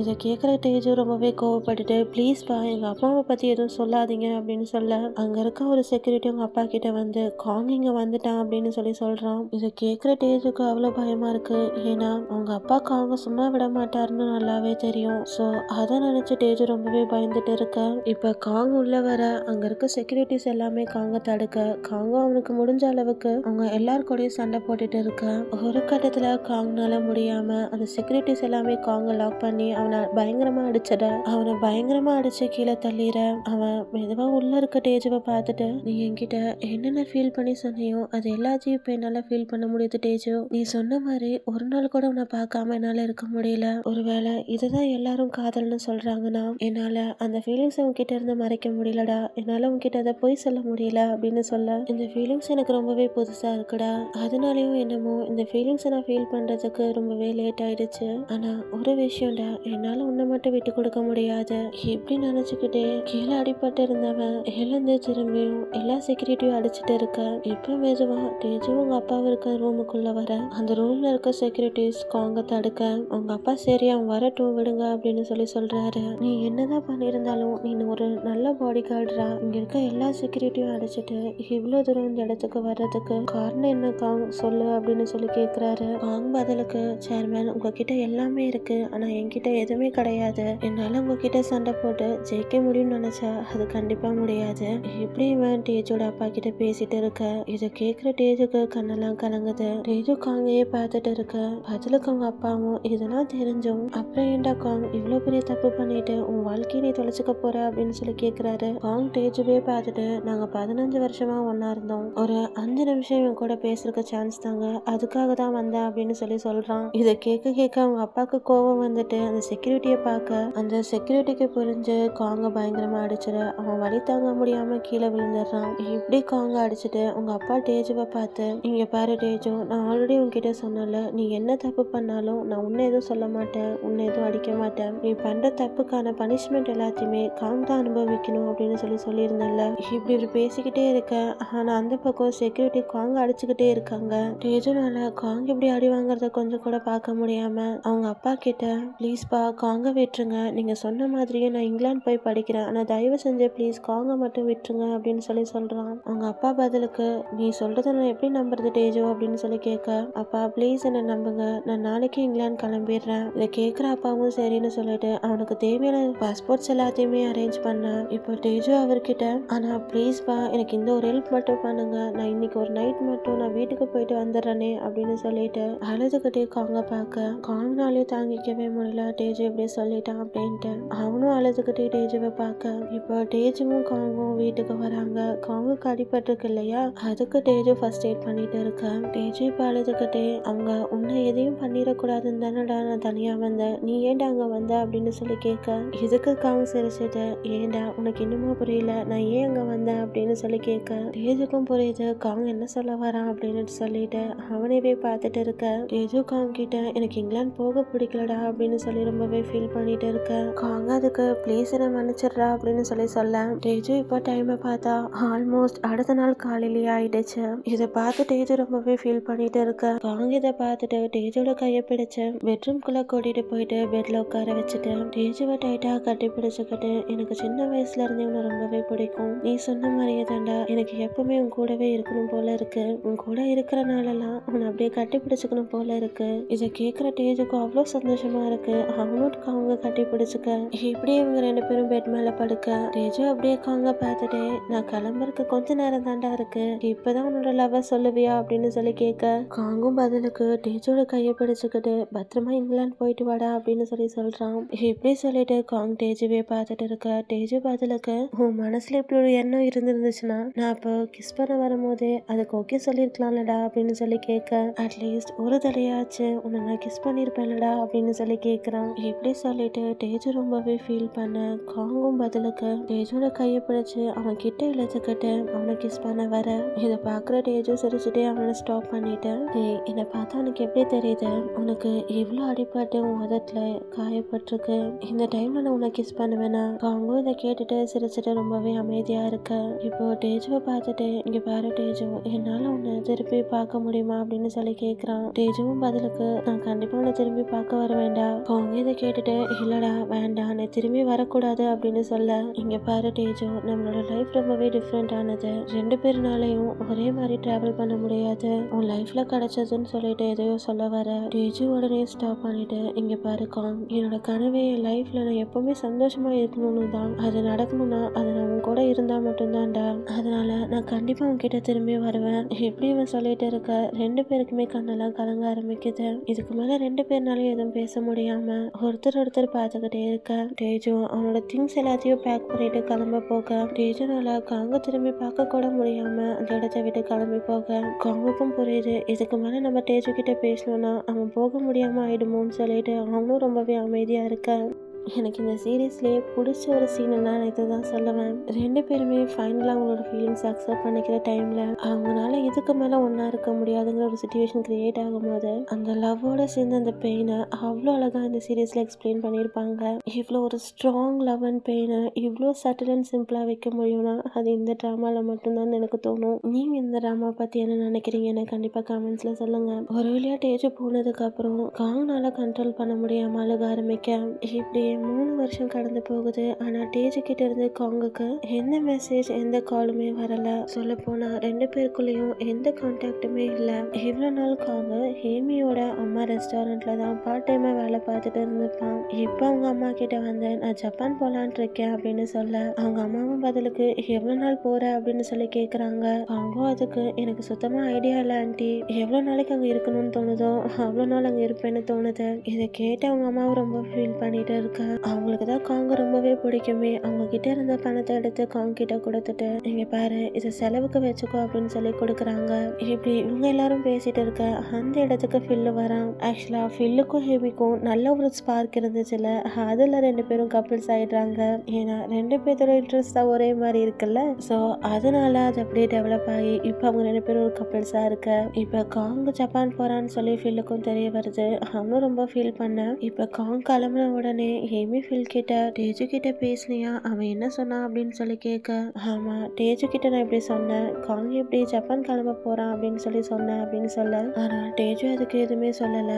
இதை கேட்குற டேஜு ரொம்ப ரொம்பவே கோவப்பட்டுட்டு ப்ளீஸ்ப்பா எங்க அம்மாவை பத்தி எதுவும் சொல்லாதீங்க அப்படின்னு சொல்ல அங்க இருக்க ஒரு செக்யூரிட்டி உங்க அப்பா கிட்ட வந்து காங் இங்க வந்துட்டான் அப்படின்னு சொல்றான். இதை கேட்குற டேஜுக்கு அவ்வளோ பயமா இருக்கு. ஏன்னா அவங்க அப்பா காங்க சும்மா விட மாட்டாருன்னு நல்லாவே தெரியும். ஸோ அதை நினைச்சு டேஜு ரொம்பவே பயந்துட்டு இருக்க இப்ப காங் உள்ள வர அங்க இருக்க செக்யூரிட்டிஸ் எல்லாமே காங்க தடுக்க காங்க அவனுக்கு முடிஞ்ச அளவுக்கு அவங்க எல்லார் கூடயும் சண்டை போட்டுட்டு இருக்க ஒரு கட்டத்துல காங்னால முடியாம அந்த செக்யூரிட்டிஸ் எல்லாமே காங்க லாக் பண்ணி அவனை பயங்கரமா அடிச்சிட அவனை பயங்கரமா அடிச்சு கீழே தள்ளிற அவன் மெதுவா உள்ள இருக்க டேஜுவை பார்த்துட்டு நீ என்கிட்ட என்னென்ன ஃபீல் பண்ணி சொன்னியோ அது எல்லாத்தையும் இப்ப என்னால ஃபீல் பண்ண முடியுது டேஜு. நீ சொன்ன மாதிரி ஒரு நாள் கூட உன்னை பார்க்காம என்னால இருக்க முடியல. ஒருவேளை இதுதான் எல்லாரும் காதல்னு சொல்றாங்கன்னா என்னால அந்த ஃபீலிங்ஸ் உன்கிட்ட இருந்து மறைக்க முடியலடா. என்னால உன்கிட்ட அதை போய் சொல்ல முடியல அப்படின்னு சொல்ல இந்த ஃபீலிங்ஸ் எனக்கு ரொம்பவே புதுசா இருக்குடா. அதனாலயும் என்னமோ இந்த ஃபீலிங்ஸை நான் ஃபீல் பண்றதுக்கு ரொம்பவே லேட் ஆயிடுச்சு. ஆனா ஒரு விஷயம்டா, என்னால உன்னை மட்டும் விட்டு கொடுக்க முடியாது. இப்படி நினைச்சுக்கிட்டே கீழே அடிபட்டு இருந்தவன் எழுந்து திரும்பியும் எல்லா செக்யூரிட்டியும் அடிச்சுட்டு இருக்க இப்ப மெதுவா டேஜு உங்க அப்பாவும் இருக்க ரூமுக்குள்ள வர அந்த ரூம்ல இருக்க செக்யூரிட்டிஸ் காங்க தடுக்க உங்க அப்பா சரி அவன் வரட்டும் விடுங்க அப்படின்னு சொல்றாரு. நீ என்னதான் பண்ணியிருந்தாலும் நீ ஒரு நல்ல பாடி கார்டரா இங்க இருக்க எல்லா செக்யூரிட்டியும் அடிச்சுட்டு இவ்வளவு தூரம் இந்த இடத்துக்கு வர்றதுக்கு காரணம் என்ன காங் சொல்லு அப்படின்னு கேக்குறாரு. காங் பதிலுக்கு சேர்மேன் உங்ககிட்ட எல்லாமே இருக்கு ஆனா என்கிட்ட எதுவுமே கிடையாது. என்னால உங்ககிட்ட சண்டை போட்டு ஜெயிக்க முடியும்னு நினைச்சா அது கண்டிப்பா முடியாது. இப்படி இவன் டேஜோட அப்பா கிட்ட பேசிட்டு இருக்க இதை கேக்குற டேஜுக்கு கண்ணெல்லாம் கலங்குது. டேஜு காங்கையே பார்த்துட்டு இருக்க பதிலுக்கு அவங்க அப்பாவும் இதெல்லாம் தெரிஞ்சும் அப்புறம் ஏண்டா காங் இவ்வளவு பெரிய தப்பு பண்ணிட்டு உன் வாழ்க்கையை நீ தொலைச்சுக்க போற அப்படின்னு கேக்குறாரு. காங் டேஜுவே பார்த்துட்டு நாங்க 15 வருஷமா ஒன்னா இருந்தோம். ஒரு 5 நிமிஷம் இவன் கூட பேசுறதுக்கு சான்ஸ் தாங்க, அதுக்காக தான் வந்தேன் அப்படின்னு சொல்றான். இதை கேட்க அவங்க அப்பாவுக்கு கோபம் வந்துட்டு அந்த செக்யூரிட்டியை பார்க்க அந்த செக்யூரிட்டிக்கு புரிஞ்சு காங்க பயங்கரமா அடிச்சிட அவன் வலி தாங்க முடியாம கீழே விழுந்துடுறான். இப்படி காங்க அடிச்சுட்டு உங்க அப்பா டேஜுவை பார்த்து இங்க பாரு டேஜு, நான் ஆல்ரெடி உன்கிட்ட சொன்னல நீ என்ன தப்பு பண்ணாலும் நான் உன்னை எதுவும் சொல்ல மாட்டேன், உன்னை எதுவும் அடிக்க மாட்டேன். நீ பண்ற தப்புக்கான பனிஷ்மெண்ட் எல்லாத்தையுமே காங் தான் அனுபவிக்கணும் அப்படின்னு சொல்லியிருந்தேன்ல. இப்படி ஒரு பேசிக்கிட்டே இருக்க ஆனா அந்த பக்கம் செக்யூரிட்டி காங்க அடிச்சுக்கிட்டே இருக்காங்க. டேஜுனால காங் இப்படி அடி வாங்குறத கொஞ்சம் கூட பார்க்க முடியாம அவங்க அப்பா கிட்ட ப்ளீஸ்பா காங்க விட்டுருங்க, நீங்க சொன்ன மாதிரியே நான் இங்கிலாந்து போய் படிக்கிறேன், ஆனா தயவு செஞ்சு ப்ளீஸ் காங்க மட்டும் விட்டுருங்க அப்படின்னு சொல்றான். அவங்க அப்பா பதிலுக்கு நீ சொல்றத நான் எப்படி நம்புறது டேஜோ அப்படின்னு கேட்க அப்பா ப்ளீஸ் என்ன நம்புங்க, நான் நாளைக்கு இங்கிலாந்து கிளம்பிடுறேன். இதை கேட்குற அப்பாவும் சரின்னு சொல்லிட்டு அவனுக்கு தேவையான பாஸ்போர்ட்ஸ் எல்லாத்தையுமே அரேஞ்ச் பண்ண இப்போ டேஜோ அவர்கிட்ட ஆனா ப்ளீஸ்பா எனக்கு இந்த ஒரு ஹெல்ப் மட்டும் பண்ணுங்க, நான் இன்னைக்கு ஒரு நைட் மட்டும் நான் வீட்டுக்கு போயிட்டு வந்துடுறேனே அப்படின்னு சொல்லிட்டு அழுதுகிட்டே காங்க பார்க்க காங்கனாலே தாங்கிக்கவே முடியல டேஜு எப்படி சொல்லிட்டான் அப்படின்ட்டு அவனும் அழுதுகிட்டே டேஜுவை பார்க்க இப்போ டேஜுவும் காங்கும் வீட்டுக்கு வராங்க. காங்குக்கு அடிபட்டிருக்கு இல்லையா, அதுக்கு டேஜு ஃபர்ஸ்ட் எய்ட் பண்ணிட்டு இருக்க டேஜு இப்போ அழுதுகிட்டே அவங்க உன்னை எதையும் பண்ணிடக்கூடாதுன்னு தானடா நான் தனியா வந்தேன், நீ ஏன்டா அங்க வந்த அப்படின்னு கேட்க இதுக்கு காங் சிரிச்சிட்டு ஏன்டா உனக்கு இன்னுமா புரியல நான் ஏன் அங்க வந்தேன் அப்படின்னு கேட்க டேஜுக்கும் புரியுது காங் என்ன சொல்ல வரான் அப்படின்னு சொல்லிட்டு அவனவே பார்த்துட்டு இருக்க டேஜு காங் கிட்ட எனக்கு இங்கிலாந்து போக பிடிக்கலடா அப்படின்னு ரொம்பவே ஃபீல் பண்ணிட்டு இருக்க காங் அதுக்கு ப்ளீஸ் என்ன மன்னிச்சிடுறா அப்படின்னு சொல்ல டேஜு இப்போ டைமை பார்த்தா ஆல்மோஸ்ட் அடுத்த நாள் காலையிலேயே ஆயிடுச்சு. இதை பார்த்து டேஜு ரொம்பவே ஃபீல் பண்ணிட்டு இருக்க காங் இதை பார்த்துட்டு டேஜோட கையை பிடிச்சு பெட்ரூம்குள்ள கூட்டிட்டு போயிட்டு பெட்ல உட்கார வச்சுட்டு டேஜுவை டைட்டா கட்டி பிடிச்சுக்கிட்டு எனக்கு சின்ன வயசுல இருந்தே உன்னை ரொம்பவே பிடிக்கும், நீ சொன்ன மாதிரியே தாண்டா எனக்கு எப்பவுமே உன் கூடவே இருக்கணும் போல இருக்கு, உன் கூட இருக்கிற நாளெல்லாம் உன்னை அப்படியே கட்டி பிடிச்சுக்கணும் போல இருக்கு. இதை கேட்குற டேஜுக்கு அவ்வளோ சந்தோஷமா இருக்கு. அவனும் காங்க கட்டி பிடிச்சுக்க இப்படியே இவங்க 2 பேரும் பெட் மேல படுக்க டேஜு அப்படியே காங்க பார்த்துட்டே நான் கிளம்புறதுக்கு கொஞ்ச நேரம் தாண்டா இருக்கு, இப்பதான் உன்னோட லவ் சொல்லுவியா அப்படின்னு கேட்க காங்கும் பதிலுக்கு டேஜோட கையை பிடிச்சுக்கிட்டு பத்திரமா இங்கிலாந்து போயிட்டு வாடா அப்படின்னு சொல்றான். இப்படி சொல்லிட்டு காங் டேஜுவே பார்த்துட்டு இருக்க டேஜு பதிலுக்கு உன் மனசுல இப்படி ஒரு எண்ணம் இருந்துச்சுன்னா நான் இப்போ கிஸ் பண்ண வரும்போதே அதுக்கு ஓகே சொல்லிருக்கலாம்லடா அப்படின்னு கேட்க அட்லீஸ்ட் ஒரு தடையாச்சு உன்னை நான் கிஸ் பண்ணிருப்பேன்லடா அப்படின்னு கேட்கிறான். இப்படி சொல்லிட்டு டேஜு ரொம்பவே ஃபீல் பண்ண காங்கும் பதிலுக்கு டேஜோட கையை பிடிச்சு அவன் கிட்ட இழுத்துக்கிட்டு அவனை கிஸ் பண்ண வர இதை பாக்குற டேஜு சிரிச்சுட்டே அவனை ஸ்டாப் பண்ணிட்டு என்னை பார்த்தா உனக்கு எப்படி தெரியுது, உனக்கு இவ்வளவு அடிபட்டு உன் உதட்டுல காயப்பட்டிருக்கு, இந்த டைம்ல நான் உன்னை கிஸ் பண்ணுவேனா. காங்கும் இதை கேட்டுட்டு சிரிச்சுட்டு ரொம்பவே அமைதியா இருக்க இப்போ டேஜுவை பார்த்துட்டு இங்க பாரு டேஜு என்னால உன்னை திருப்பி பார்க்க முடியுமா அப்படின்னு கேட்கிறான். டேஜுவும் பதிலுக்கு நான் கண்டிப்பா உன்னை திரும்பி பார்க்க வர வேண்டாம். அவங்க இதை கேட்டுட்டு இல்லடா வேண்டாம் நீ திரும்பி வரக்கூடாது அப்படின்னு சொல்ல, இங்க பாரு தேஜு, நம்மளோட லைஃப் ரொம்பவே டிஃப்ரெண்ட் ஆனது. 2 பேருனாலையும் ஒரே மாதிரி டிராவல் பண்ண முடியாது. உன் லைஃப்ல கிடைச்சதுன்னு சொல்லிட்டு எதையோ சொல்ல வர தேஜு உடனே ஸ்டாப் பண்ணிட்டு, இங்க பாரு காங், என்னோட கனவே என் லைஃப்ல நான் எப்பவுமே சந்தோஷமா இருக்கணும்னு தான். அது நடக்கணும்னா அது நான் உன் கூட இருந்தா மட்டும்தான்டா. அதனால நான் கண்டிப்பா உன்கிட்ட திரும்பி வருவேன். எப்படி இவன் சொல்லிட்டு இருக்க 2 பேருக்குமே கண்ணெல்லாம் கலங்க ஆரம்பிக்குது. இதுக்கு மேல 2 பேர்னாலையும் எதுவும் பேச முடியாம ஒருத்தர் பார்த்துக்கிட்டே இருக்க தேஜு அவனோட திங்ஸ் எல்லாத்தையும் பேக் பண்ணிட்டு கிளம்ப போக, தேஜுனால காங்க திரும்பி பார்க்க கூட முடியாம அந்த இடத்த விட்டு கிளம்பி போக, காங்குக்கும் புரியுது இதுக்கு மேல நம்ம தேஜு கிட்ட பேசணும்னா அவன் போக முடியாம ஆயிடுமோன்னு சொல்லிட்டு அவனும் ரொம்பவே அமைதியா இருக்க. எனக்கு இந்த சீரீஸ்லேயே பிடிச்ச ஒரு சீன்னா நான் இதை தான் சொல்லுவேன். 2 பேருமே ஃபைனலாக அவங்களோட ஃபீலிங்ஸ் அக்செப்ட் பண்ணிக்கிற டைமில் அவங்களால இதுக்கு மேலே ஒன்றா இருக்க முடியாதுங்கிற ஒரு சுச்சுவேஷன் கிரியேட் ஆகும்போது அந்த லவ்வோட சேர்ந்து அந்த பெயினை அவ்வளோ அழகாக இந்த சீரீஸில் எக்ஸ்பிளைன் பண்ணியிருப்பாங்க. இவ்வளோ ஒரு ஸ்ட்ராங் லவ் அண்ட் பெயினை இவ்வளோ சட்டில் அண்ட் சிம்பிளாக வைக்க முடியும்னா அது இந்த ட்ராமாவில் மட்டும்தான் எனக்கு தோணும். நீங்கள் இந்த ட்ராமா பற்றி என்ன நினைக்கிறீங்கன்னு கண்டிப்பாக கமெண்ட்ஸில் சொல்லுங்கள். ஒரு வழியாக டேஜ் போனதுக்கப்புறம் காங்கனால கண்ட்ரோல் பண்ண முடியாமல் அழுக ஆரம்பிக்க, இப்படி 3 வருஷம் கடந்து போகுது. ஆனா டேஜு கிட்ட இருந்து காங்குக்கு எந்த மெசேஜ் எந்த காலுமே வரல. சொல்ல போனா 2 பேருக்குள்ளயும் எந்த கான்டாக்டுமே இல்ல. இவ்வளவு நாள் காங்க ஹேமியோட அம்மா ரெஸ்டாரண்ட்ல தான் பார்ட் டைமா வேலை பார்த்துட்டு இருந்திருப்பான். இப்போ அவங்க அம்மா கிட்ட வந்து நான் ஜப்பான் போலான்ட்டு இருக்கேன் அப்படின்னு சொல்ல, அவங்க அம்மாவும் பதிலுக்கு எவ்வளவு நாள் போற அப்படின்னு சொல்லி கேக்குறாங்க. காங்கோ அதுக்கு எனக்கு சுத்தமா ஐடியா இல்ல ஆண்டி, எவ்வளவு நாளைக்கு அங்க இருக்கணும்னு தோணுதோ அவ்வளவு நாள் அங்க இருப்பேன்னு தோணுது. இதை கேட்டு அவங்க அம்மாவும் ரொம்ப ஃபீல் பண்ணிட்டு இருக்க. அவங்களுக்கு தான் காங்க ரொம்பவே பிடிக்குமே. அவங்க கிட்ட இருந்த பணத்தை எடுத்து காங் கிட்ட கொடுத்துட்டு, இங்க பாரு இதை செலவுக்கு வச்சுக்கோ அப்படின்னு சொல்லி கொடுக்குறாங்க. இப்படி இவங்க எல்லாரும் பேசிட்டு இருக்க அந்த இடத்துக்கு ஃபில்லு வரான். ஆக்சுவலா ஃபில்லுக்கும் ஹேமிக்கும் நல்ல ஒரு ஸ்பார்க் இருந்துச்சுல, அதுல 2 பேரும் கப்பிள்ஸ் ஆயிடுறாங்க. ஏன்னா 2 பேரோட இன்ட்ரெஸ்ட் தான் ஒரே மாதிரி இருக்குல்ல. ஸோ அதனால அது அப்படியே டெவலப் ஆகி இப்போ அவங்க 2 பேரும் ஒரு கப்பிள்ஸா இருக்க. இப்போ காங் ஜப்பான் போறான்னு சொல்லி ஃபில்லுக்கும் தெரிய வருது. அவனும் ரொம்ப ஃபீல் பண்ண. இப்போ காங் கிளம்புன உடனே ஹேமி ஃபில் கிட்ட டேஜு கிட்ட பேசினியா, அவன் என்ன சொன்னான் அப்படின்னு சொல்லி கேட்க, ஆமா டேஜு கிட்ட நான் இப்படி சொன்னேன், காங் எப்படி ஜப்பான் கிளம்ப போறான் அப்படின்னு சொல்லி சொன்னேன் அப்படின்னு சொல்ல, ஆனா டேஜு அதுக்கு எதுவுமே சொல்லல.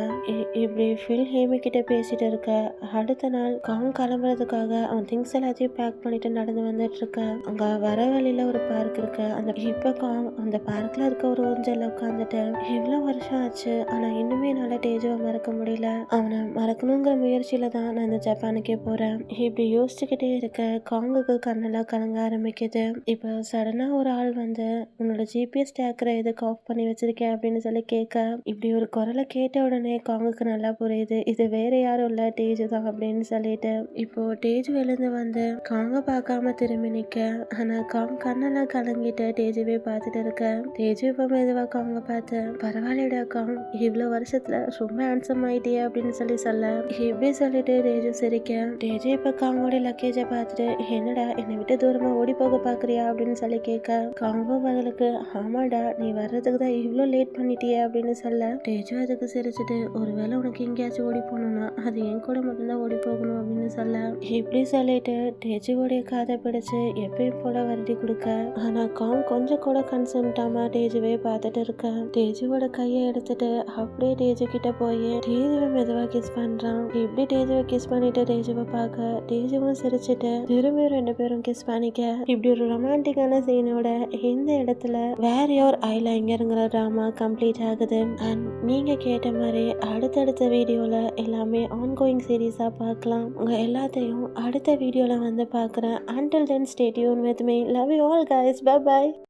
இப்படி ஃபில் ஹேமி கிட்ட பேசிட்டு இருக்க. அடுத்த நாள் காங் கிளம்புறதுக்காக அவன் திங்ஸ் எல்லாத்தையும் பேக் பண்ணிட்டு நடந்து வந்துட்டு இருக்க. அங்க வர வழியில ஒரு பார்க் இருக்கு. இப்ப காங் அந்த பார்க்ல இருக்க ஒரு ஊஞ்சல்ல உட்காந்துட்டு, இவ்வளவு வருஷம் ஆச்சு ஆனா இன்னுமே என்னால டேஜுவை மறக்க முடியல. அவனை மறக்கணுங்கிற முயற்சியில தான் நான் இந்த ஜப்பானுக்கே போறேன். இப்படி யோசிச்சுக்கிட்டே இருக்க காங்குக்கு கண்ணெல்லாம் கலங்க ஆரம்பிக்குது. இப்போ சடனா ஒரு ஆள் வந்து உன்னோட ஜிபிஎஸ் டேக்கரை எதுக்கு ஆஃப் பண்ணி வச்சிருக்கேன் அப்படின்னு சொல்லி கேட்க, இப்படி ஒரு குரலை கேட்ட உடனே காங்குக்கு நல்லா புரியுது இது வேற யாரும் இல்ல டேஜு தான் அப்படின்னு சொல்லிட்டு, இப்போ டேஜு எழுந்து வந்து காங்க பார்க்காம திரும்பி நிக்க. ஆனா காங் கண்ணெல்லாம் கலங்கிட்டு டேஜுவே பார்த்துட்டு இருக்க. டேஜு இப்போ மெதுவா காங்க பார்த்து, பரவாயில்லடா காங், இவ்வளவு வருஷத்துல ரொம்ப ஹேண்ட்ஸம் ஆயிட்டியே அப்படின்னு சொல்லி சொல்ல, இப்படி சொல்லிட்டு டேஜு சிரிக்க. டேஜு இப்ப காங்கோட லக்கேஜை பார்த்துட்டு, என்னடா என்னை விட்டு தூரமா ஓடி போக பாக்குறியா அப்படின்னு சொல்லி கேட்க, காங்கோ பதிலுக்கு ஆமாடா நீ வர்றதுக்கு தான் இவ்வளோ லேட் பண்ணிட்டியே அப்படின்னு சொல்ல, டேஜு அதுக்கு சிரிச்சுட்டு, ஒருவேளை உனக்கு எங்கேயாச்சும் ஓடி போகணும்னா அது என் கூட மட்டும்தான் ஓடி போகணும் அப்படின்னு சொல்ல, இப்படி சொல்லிட்டு டேஜுவோடைய காதை பிடிச்சு எப்பயும் போல வருடி கொடுக்க. ஆனா காங் கொஞ்சம் கூட கன்சென்ட்டாம டேஜுவே பார்த்துட்டு இருக்க. டேஜுவோட கையை எடுத்துட்டு அப்படியே டேஜு கிட்ட போய் டேஜுவை மெதுவா கிஸ் பண்றான். இப்படி டேஜுவை கிஸ் பண்ணிட்டு டேஜுவை பார்க்க டேஜுவும் சிரிச்சுட்டு திரும்பி 2 பேரும் கிஸ் பண்ணிக்க. இப்படி ஒரு ரொமான்டிக்கான சீனோட இந்த இடத்துல வேர் யோர் ஐலைங்கர்ங்கிற ட்ராமா கம்ப்ளீட் ஆகுது. அண்ட் நீங்க கேட்ட மாதிரி அடுத்தடுத்த வீடியோல எல்லாமே ஆன்கோயிங் சீரீஸா பார்க்கலாம். உங்க எல்லாத்தையும் அடுத்த வீடியோல வந்து பார்க்குறேன். Until then stay tuned with me. Love you all guys. Bye bye.